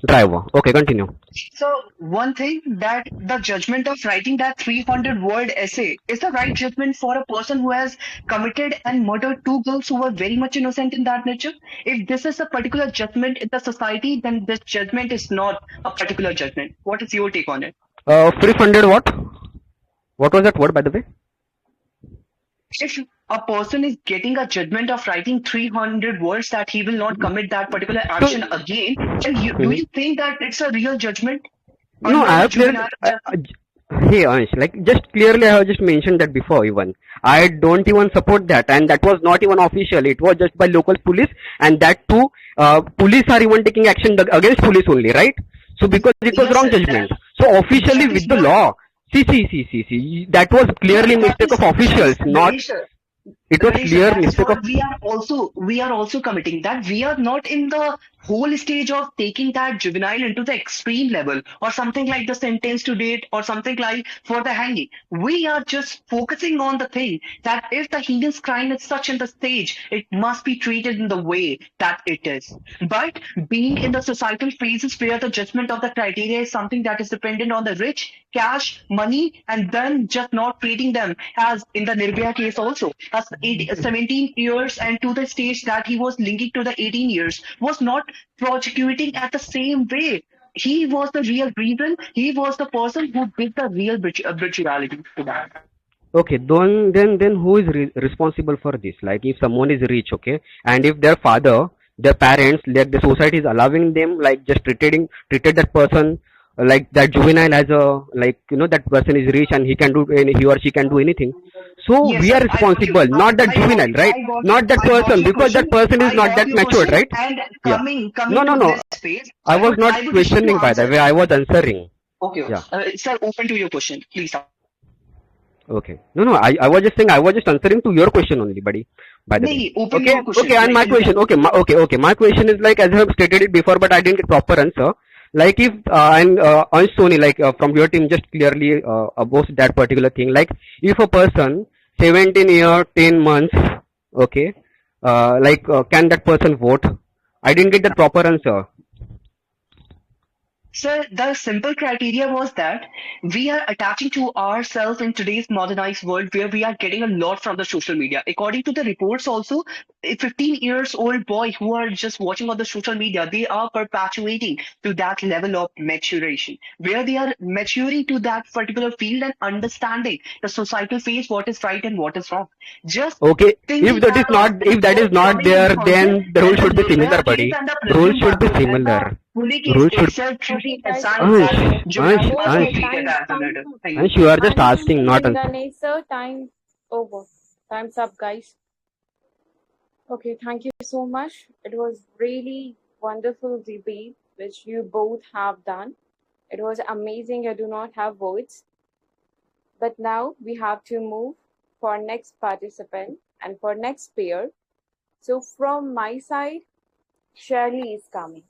driver. Okay, continue. so one thing that the judgment of writing that 300-word essay is the right judgment for a person who has committed and murdered two girls who were very much innocent in that nature. If this is a particular judgment in the society, then this judgment is not a particular judgment. What is your take on it? Free funded what? What was that word, by the way? If a person is getting a judgment of writing 300 words that he will not commit that particular action So, again, then do Mhm. you think that it's a real judgment No, I under the have clearly juvenile justice? Hey Ansh, like just clearly I have just mentioned that before even. I don't even support that, and that was not even official. It was just by local police, and that too, police are even taking action against police only, right? So because it was Yes, wrong sir. judgment. So officially That is with the not. law, see, that was Yeah, clearly that mistake is of officials, just not. Ganesh, sir. It was Ganesh, sir, clear that is mistake of. what we are also committing, that we are not in the whole stage of taking that juvenile into the extreme level or something like the sentence to date or something like for the hanging. We are just focusing on the thing that if the heinous crime is such in the stage, it must be treated in the way that it is. But being in the societal phases where the judgment of the criteria is something that is dependent on the rich, cash, money, and then just not treating them as in the Nirbhaya case also, as 17 years and to the stage that he was linking to the 18 years, was not prosecuting at the same way. He was the real reason. He was the person who did the real brutality to that. Okay, then who is responsible for this? Like if someone is rich, okay, and if their father, their parents, like the society is allowing them, like just treated that person like that juvenile as a, like that person is rich and he or she can do anything. So Yes, we are sir. I got you. responsible, not that juvenile, right? Not that I got person, your because question. that person is I not got that your matured, question. right? And Yeah. coming No, no, to no. this phase, I was not I would wish you to questioning by the answer. way. I was answering. Okay, Yeah. sir, open to your question, please. Okay. No, no. I was just saying. I was just answering to your question only, buddy. By the way. Nee, open Okay. your question. Okay. And Like my you question. can. Okay. Okay. My question is like as I have stated it before, but I didn't get proper answer. Like if and on Sony, like from your team, just clearly about that particular thing. Like if a person 17 year 10 months, okay, can that person vote? I didn't get that proper answer. Sir, the simple criteria was that we are attaching to ourselves in today's modernized world where we are getting a lot from the social media. According to the reports, also, a 15 years old boy who are just watching on the social media, they are perpetuating to that level of maturation where they are maturing to that particular field and understanding the societal phase, what is right and what is wrong. Just Okay, thinking that of the if that is reports not coming in there, further then the rule and the should be similar, Nirbhaya case buddy. and the Rule presumed should be purpose and the similar. Pune case Rule should. itself should Okay, be a guys, sign time that over. Ansh, juveniles must be Okay, treated as a time murder. up. Thank you. Ansh, you are just Ansh asking, not and answering. Ganesh, sir, time over. Time's up, guys. Okay, thank you so much. It was really wonderful debate which you both have done. It was amazing. I do not have words. But now we have to move for next participant and for next pair. So from my side, Shirley is coming.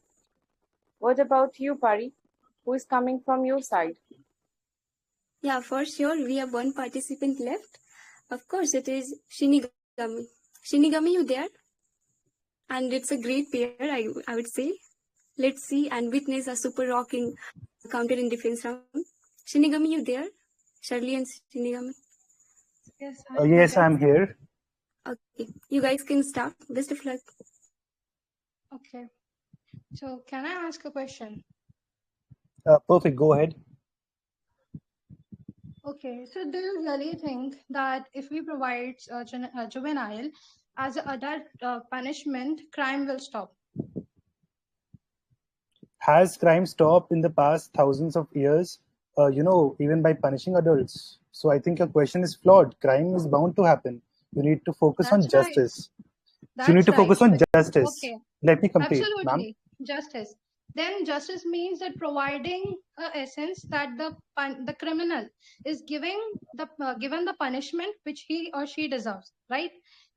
What about you, Pari? Who is coming from your side? Yeah, for sure. We have one participant left. Of course, it is Shinigami. Shinigami, you there? And it's a great pair, I would say. Let's see and witness a super rocking counter in defense round. Shinigami, you there? Shirley and Shinigami. Yes, Yes, I'm here. Okay, you guys can start. Best of luck. Okay. So, can I ask a question? Perfect. Go ahead. Okay. So, do you really think that if we provide a juvenile as an adult punishment, crime will stop? Has crime stopped in the past thousands of years? Even by punishing adults. So I think your question is flawed. Crime is bound to happen. You need to focus on That's right. justice. So you need That's to right. focus on justice. Okay. Let me complete, ma'am. Absolutely. Justice. Then justice means that providing a essence that the criminal is given the punishment which he or she deserves, right?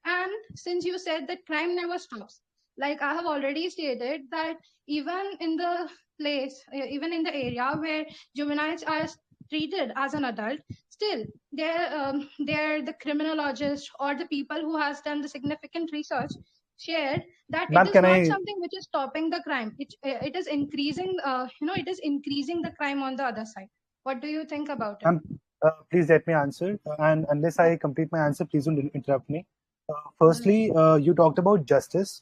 And since you said that crime never stops, like I have already stated that even in the even in the area where juveniles are treated as an adult, still they're the criminologist or the people who has done the significant research shared that it Ma'am, is can not I, something which is stopping the crime. It is increasing. It is increasing the crime on the other side. What do you think about it? ma'am, please let me answer. And unless I complete my answer, please don't interrupt me. Firstly, you talked about justice.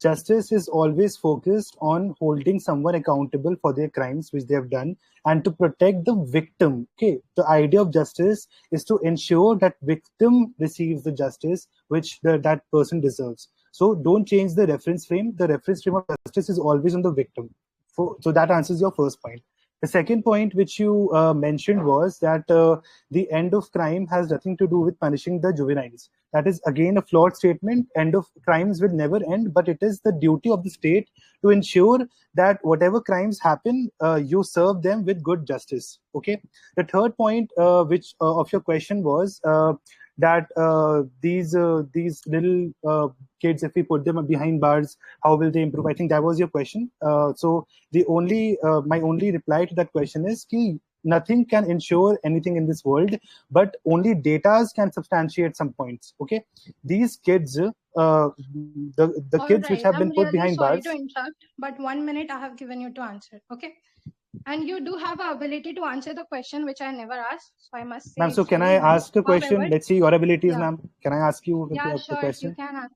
Justice is always focused on holding someone accountable for their crimes which they have done and to protect the victim. Okay, the idea of justice is to ensure that victim receives the justice which that person deserves. So don't change the reference frame. The reference frame of justice is always on the victim. So that answers your first point. The second point which you mentioned was that the end of crime has nothing to do with punishing the juveniles. That is again a flawed statement. End of crimes will never end, but it is the duty of the state to ensure that whatever crimes happen, you serve them with good justice. Okay. The third point, which of your question was that these little kids, if we put them behind bars, how will they improve? I think that was your question. So the only my only reply to that question is ki nothing can ensure anything in this world, but only data can substantiate some points. Okay, these kids, the All kids which right. have I'm been put really behind sorry bars. to interrupt, but 1 minute I have given you to answer. Okay. And you do have the ability to answer the question which I never asked. So I must say Ma'am, so it's can really I nice. ask a However, question? Let's see your abilities, yeah. ma'am. Can I ask you Yeah, a sure. You question? can answer.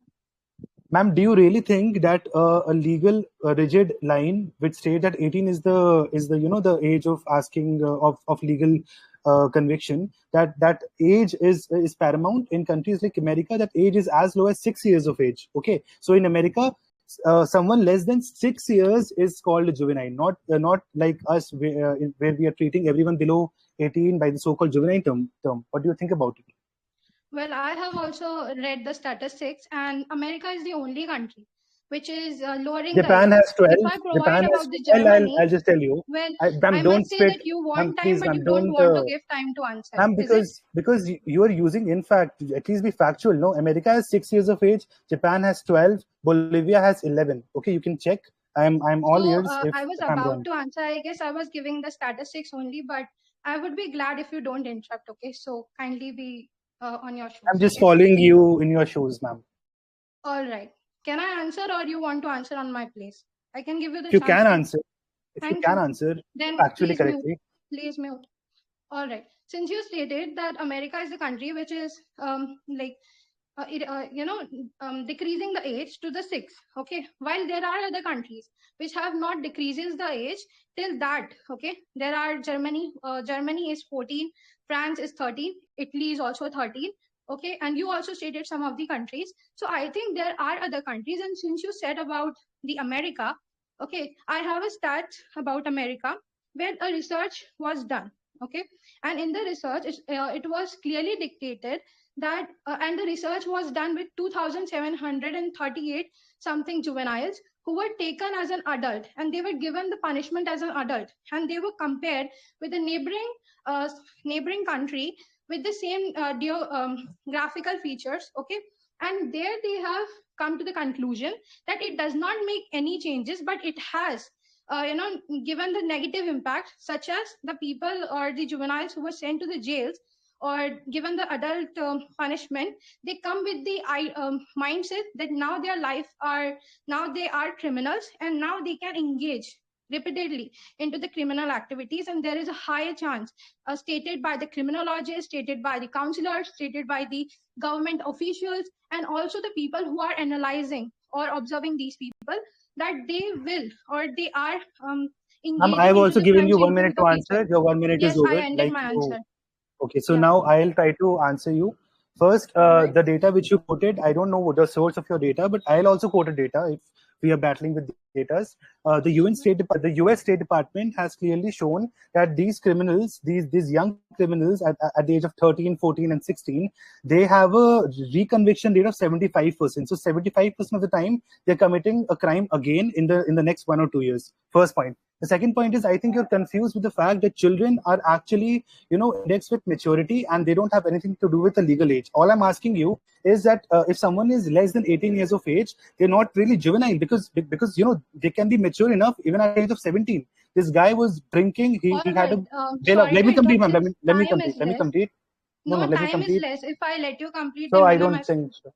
Ma'am, do you really think that a legal rigid line which states that 18 is the the age of asking of legal conviction, that age is paramount in countries like America? That age is as low as 6 years of age. Okay, so in America, someone less than 6 years is called a juvenile, not like us where we are treating everyone below 18 by the so-called juvenile term. What do you think about it? Well, I have also read the statistics, and America is the only country which is lowering the Japan age. has 12. If I provide Japan has about the 12. Germany, I'll just tell you. well, Ma'am, I don't must say spit. that you Ma'am, want time, please, but ma'am, you don't don't. want to give time to answer. Ma'am, Is it? because you are using, in fact, at least be factual. No, America has 6 years of age. Japan has 12. Bolivia has 11. Okay, you can check. I'm all So ears I was if I'm about wrong. to answer. I guess I was giving the statistics only, but I would be glad if you don't interrupt. Okay, so kindly be on your I'm shoes. just Okay. following you in your shoes, ma'am. All right. Can I answer, or you want to answer on my place? I can give you the If you chance can to. answer, Thank you. Then factually please mute. correctly. Please mute. All right. Since you stated that America is the country which is like decreasing the age to the 6, okay, while there are other countries which have not decreases the age till that. Okay, there are Germany is 14, France is 13, Italy is also 13. Okay, and you also stated some of the countries, so I think there are other countries. And since you said about the America, okay, I have a stat about America where a research was done. Okay, and in the research it was clearly dictated that and the research was done with 2738 something juveniles who were taken as an adult, and they were given the punishment as an adult, and they were compared with the neighboring country with the same graphical features. Okay, and there they have come to the conclusion that it does not make any changes, but it has given the negative impact, such as the people or the juveniles who were sent to the jails or given the adult punishment, they come with the mindset that now their life are now they are criminals, and now they can engage repeatedly into the criminal activities, and there is a higher chance, stated by the criminologists, stated by the counselors, stated by the government officials, and also the people who are analyzing or observing these people, that they will or they are I've engaging into also the given crimes you in 1 minute to the future. answer. Your 1 minute is Yes, I over. ended Like my you. answer. Okay, so Yeah. now I'll try to answer you. First, Right. the data which you quoted, I don't know the source of your data, but I'll also quote a data if we are battling with data. The US State Department has clearly shown that these criminals, these young criminals at the age of 13, 14, and 16, they have a reconviction rate of 75%. So 75% of the time they're committing a crime again in the next 1 or 2 years. First point. The second point is, I think you're confused with the fact that children are actually, indexed with maturity, and they don't have anything to do with the legal age. All I'm asking you is that if someone is less than 18 years of age, they're not really juvenile, because they can be mature enough even at the age of 17. This guy was drinking. He All had right. a Sorry Let to me complete, interrupt. ma'am. Since Let me time complete. is Let me less. complete. No, No, let me time is complete. less. If I let you complete, So then I will don't mess up. think so.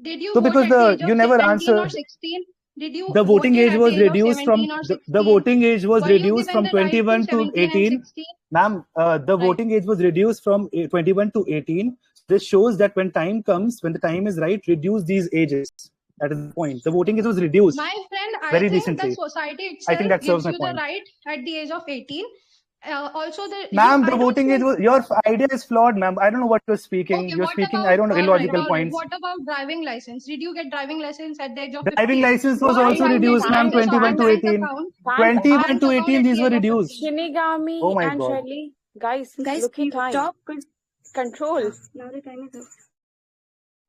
Did you So vote because at the age you of never 17 or answered. 16? Did you The voting voted age at the was age of reduced 17 from or the 16? voting age was Were you reduced given from the right to 21 to 17 and 18. 16? Ma'am, the Right. voting age was reduced from 21 to 18. This shows that when time comes, when the time is right, reduce these ages. That is the point. The voting age was reduced My friend, I very think the recently. society I think itself that serves gives my you the point. right at the age of 18 Also, Ma'am, the I don't voting age think. was, your idea is flawed, ma'am. I don't know what you're speaking. Okay, You're what speaking, I about, don't know, all right, illogical all right. points. What about driving license? Did you get driving license at the age of Driving 15? license was Your also Guys, bank reduced, ma'am, time, account, 21 time, to bank 18. account, time. 21 bank to account 18, at these the were age of reduced. 15. Shinigami Oh my and God. Shirley, guys, Guys, look at please time. stop. Control. Now the time is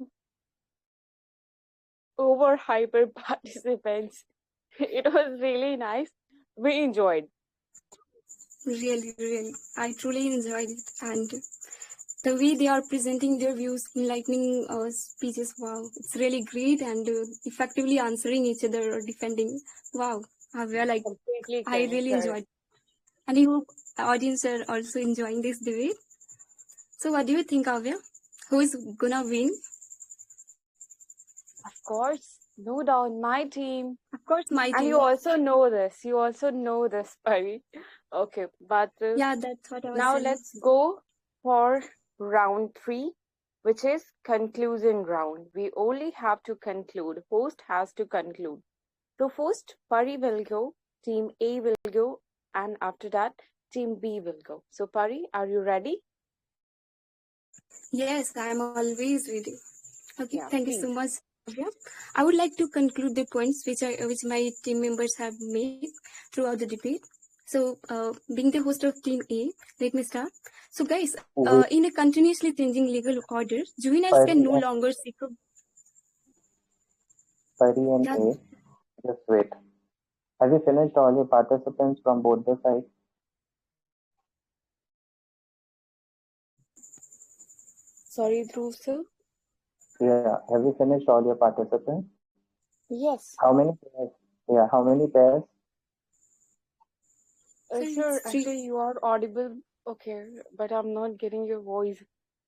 up. Over hyper participants. It was really nice. We enjoyed. Really, really. I truly enjoyed it. And the way they are presenting their views, enlightening speeches, wow, it's really great and effectively answering each other or defending. Wow, we are like, Completely I really correct. enjoyed. And I hope our audience are also enjoying this debate. So, what do you think, Avya? Who is gonna win? Of course, no doubt, my team. Of course, my And team. you also know this. You also know this, Pari. Okay, but Yeah, that's what I was now saying. let's go for round 3, which is conclusion round. We only have to conclude. Host has to conclude. So first, Pari will go, team A will go, and after that, team B will go. So Pari, are you ready? Yes, I am always ready. Okay, Yeah, thank you please. so much, Avya. I would like to conclude the points which my team members have made throughout the debate. So, being the host of Team A, let me start. So, guys, in a continuously changing legal order, juveniles can no longer seek a... Pari and Yeah, A, just wait. Have you finished all your participants from both the sides? Sorry, Dhruv sir. Yeah, have you finished all your participants? Yes. How many pairs? Yeah, how many pairs? Sir, actually, you are audible. Okay, but I'm not getting your voice.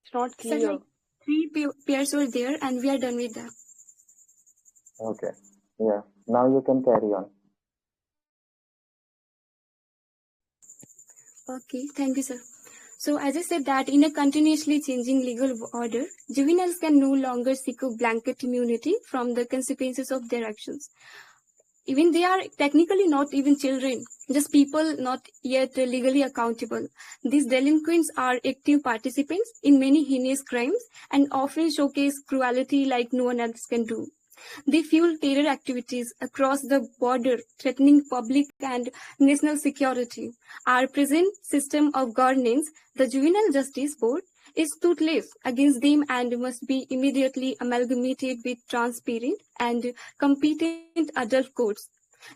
It's not Sir, clear. like 3 pairs were there, and we are done with that. Okay, yeah. Now you can carry on. Okay, thank you, sir. So, as I said that in a continuously changing legal order, juveniles can no longer seek a blanket immunity from the consequences of their actions. Even they are technically not even children, just people not yet legally accountable. These delinquents are active participants in many heinous crimes and often showcase cruelty like no one else can do. They fuel terror activities across the border, threatening public and national security. Our present system of governance, the Juvenile Justice Board, is toothless against them and must be immediately amalgamated with transparent and competent adult courts.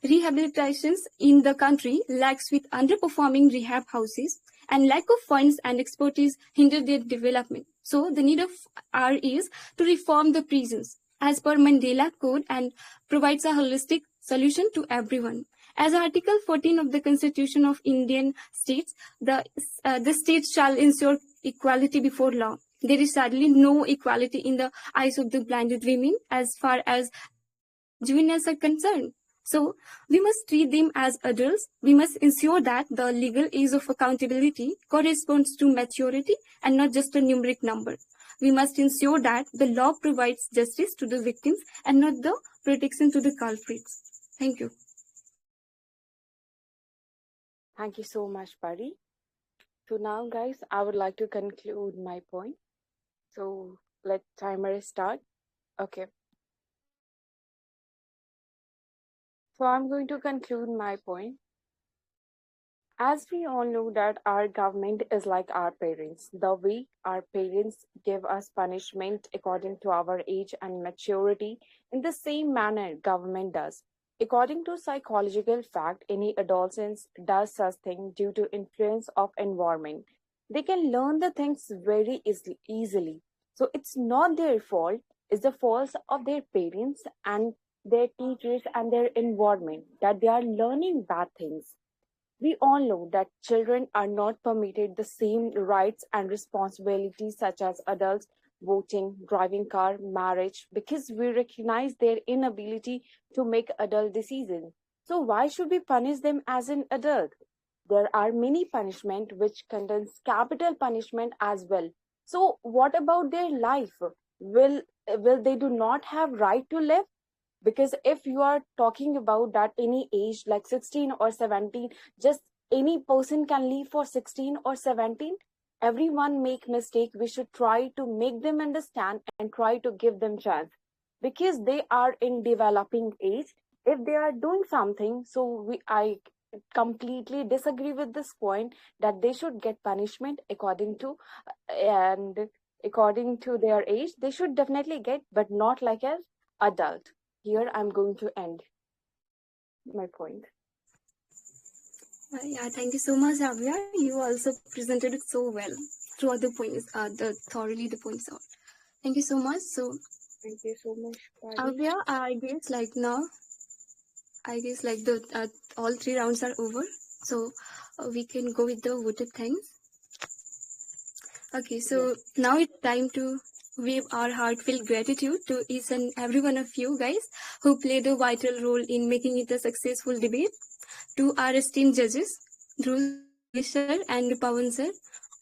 Rehabilitations in the country lacks with underperforming rehab houses and lack of funds and expertise hinder their development. So the need of R is to reform the prisons as per Mandela Code and provides a holistic solution to everyone. As Article 14 of the Constitution of Indian states, the states shall ensure equality before law. There is sadly no equality in the eyes of the blinded women as far as juveniles are concerned. So we must treat them as adults. We must ensure that the legal age of accountability corresponds to maturity and not just a numeric number. We must ensure that the law provides justice to the victims and not the protection to the culprits. Thank you. Thank you so much, Pari. So now, guys, I would like to conclude my point. So let timer start. Okay. So I'm going to conclude my point. As we all know that our government is like our parents. The way our parents give us punishment according to our age and maturity, in the same manner government does. According to psychological fact, any adolescent does such thing due to influence of environment. They can learn the things very easily. So it's not their fault, it's the fault of their parents and their teachers and their environment that they are learning bad things. We all know that children are not permitted the same rights and responsibilities such as adults, voting, driving car, marriage, because we recognize their inability to make adult decisions. So why should we punish them as an adult? There are many punishment which contains capital punishment as well. So what about their life? Will they do not have right to live? Because if you are talking about that any age like 16 or 17, just any person can leave for 16 or 17. Everyone make mistake. We should try to make them understand and try to give them chance because they are in developing age. If they are doing something, I completely disagree with this point that they should get punishment according to their age. They should definitely get, but not like an adult. Here I'm going to end my point. Yeah, thank you so much, Avya. You also presented it so well throughout the points, thoroughly the points out. Thank you so much. So, thank you so much, Avya. I guess like the all 3 rounds are over, so we can go with the voted things. Okay, so now it's time to wave our heartfelt gratitude to each and every one of you guys who played a vital role in making it a successful debate. To our esteemed judges, Dhruv sir and Pawan sir,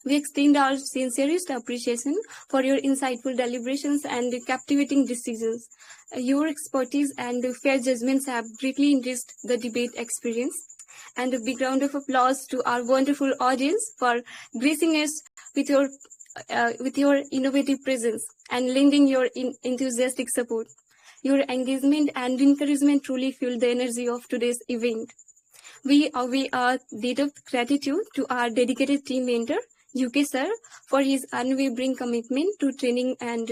we extend our sincerest appreciation for your insightful deliberations and captivating decisions. Your expertise and fair judgments have greatly enriched the debate experience. And a big round of applause to our wonderful audience for gracing us with your innovative presence and lending your enthusiastic support. Your engagement and encouragement truly fueled the energy of today's event. We are debt of gratitude to our dedicated team mentor, UK sir, for his unwavering commitment to training and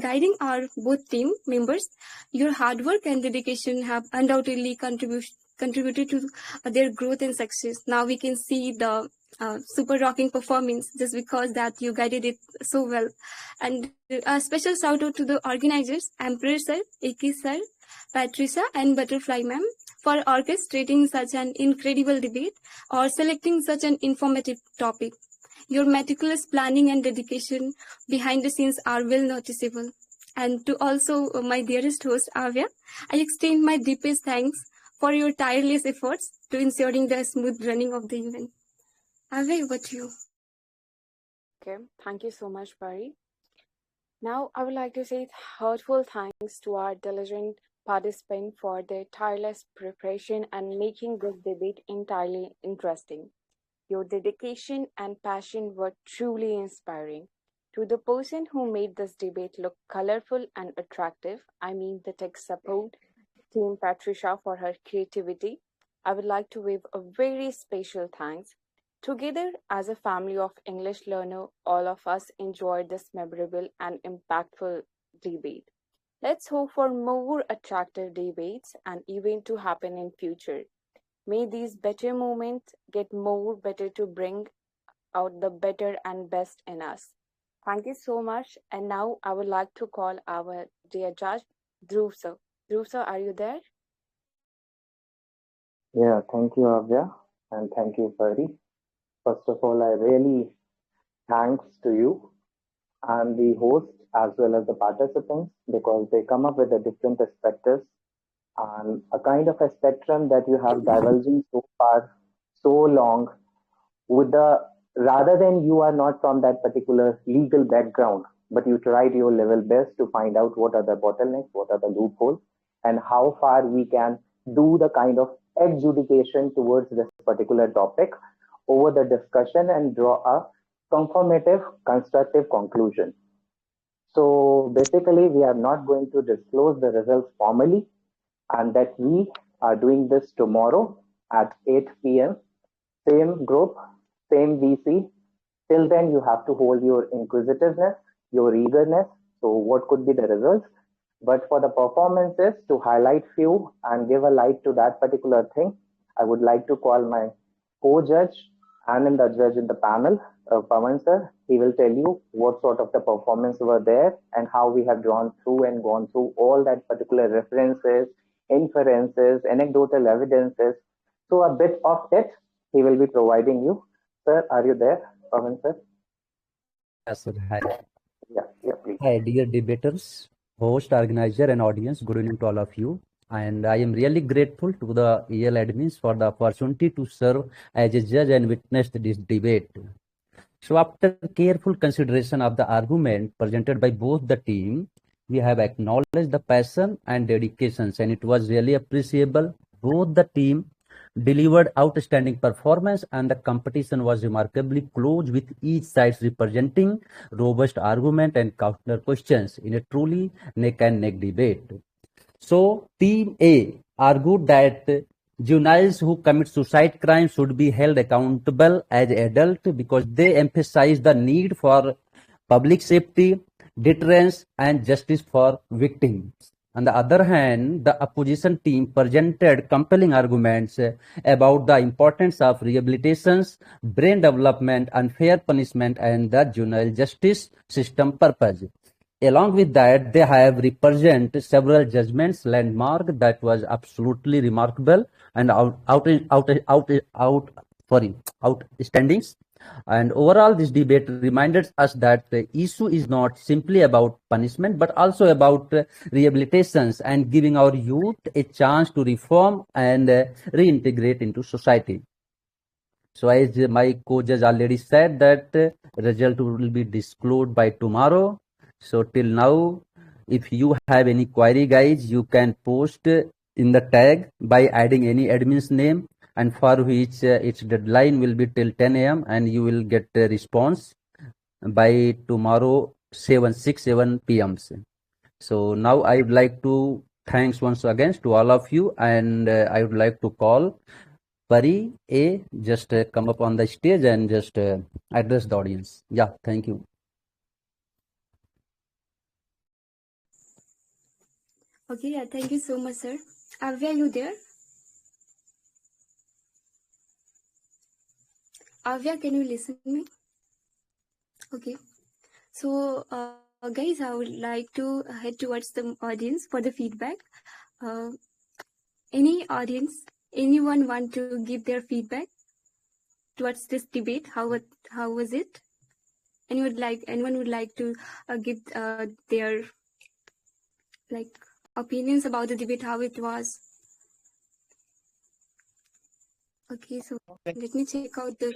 guiding our both team members. Your hard work and dedication have undoubtedly contributed to their growth and success. Now we can see the super rocking performance just because that you guided it so well. And a special shout out to the organizers, Emperor sir, AK sir, Patricia and Butterfly ma'am, for orchestrating such an incredible debate or selecting such an informative topic. Your meticulous planning and dedication behind the scenes are well noticeable. And to also my dearest host, Avya, I extend my deepest thanks for your tireless efforts to ensuring the smooth running of the event. Avya, over to you. Okay, thank you so much, Pari. Now, I would like to say heartfelt thanks to our diligent participants for their tireless preparation and making this debate entirely interesting. Your dedication and passion were truly inspiring. To the person who made this debate look colorful and attractive, I mean the tech support team Patricia for her creativity, I would like to wave a very special thanks. Together, as a family of English learners, all of us enjoyed this memorable and impactful debate. Let's hope for more attractive debates and events to happen in future. May these better moments get more better to bring out the better and best in us. Thank you so much. And now I would like to call our dear judge, Dhruv sir. Dhruv sir, are you there? Yeah, thank you, Avya, and thank you, Pari. First of all, I really thanks to you and the host as well as the participants because they come up with a different perspectives and a kind of a spectrum that you have diverging so far, so long with the rather than you are not from that particular legal background, but you tried your level best to find out what are the bottlenecks, what are the loopholes, and how far we can do the kind of adjudication towards this particular topic over the discussion and draw a conformative, constructive conclusion. So basically, we are not going to disclose the results formally, and that we are doing this tomorrow at 8 p.m. Same group, same VC. Till then, you have to hold your inquisitiveness, your eagerness. So, what could be the results? But for the performances, to highlight few and give a light to that particular thing, I would like to call my co-judge and the judge in the panel, Pawan sir. He will tell you what sort of the performance were there and how we have drawn through and gone through all that particular references, inferences, anecdotal evidences. So a bit of it he will be providing you. Sir, are you there, Pawan sir? Yes, sir. Hi. Yeah, please. Hi, dear debaters, host, organizer, and audience. Good evening to all of you. And I am really grateful to the EL admins for the opportunity to serve as a judge and witness this debate. So, after careful consideration of the argument presented by both the team, we have acknowledged the passion and dedications, and it was really appreciable. Both the team delivered outstanding performance, and the competition was remarkably close, with each side representing robust argument and counter questions in a truly neck and neck debate. So, Team A argued that juveniles who commit suicide crimes should be held accountable as adults because they emphasize the need for public safety, deterrence, and justice for victims. On the other hand, the opposition team presented compelling arguments about the importance of rehabilitations, brain development, unfair punishment, and the juvenile justice system purpose. Along with that, they have represent several judgments landmark that was absolutely remarkable and outstanding. And overall, this debate reminded us that the issue is not simply about punishment, but also about rehabilitations and giving our youth a chance to reform and reintegrate into society. So as my co-judge already said that result will be disclosed by tomorrow. So till now, if you have any query, guys, you can post in the tag by adding any admin's name, and for which its deadline will be till 10 a.m. and you will get a response by tomorrow 7 p.m. So now I would like to thanks once again to all of you, and I would like to call Pari A, just come up on the stage and just address the audience. Yeah, thank you. Okay, yeah, thank you so much, sir. Avya, you there? Avya, can you listen to me? Okay. So, guys, I would like to head towards the audience for the feedback. Any audience, anyone want to give their feedback towards this debate? How was it? Anyone would like to give their opinions about the debate, how it was? Okay, so let me check out the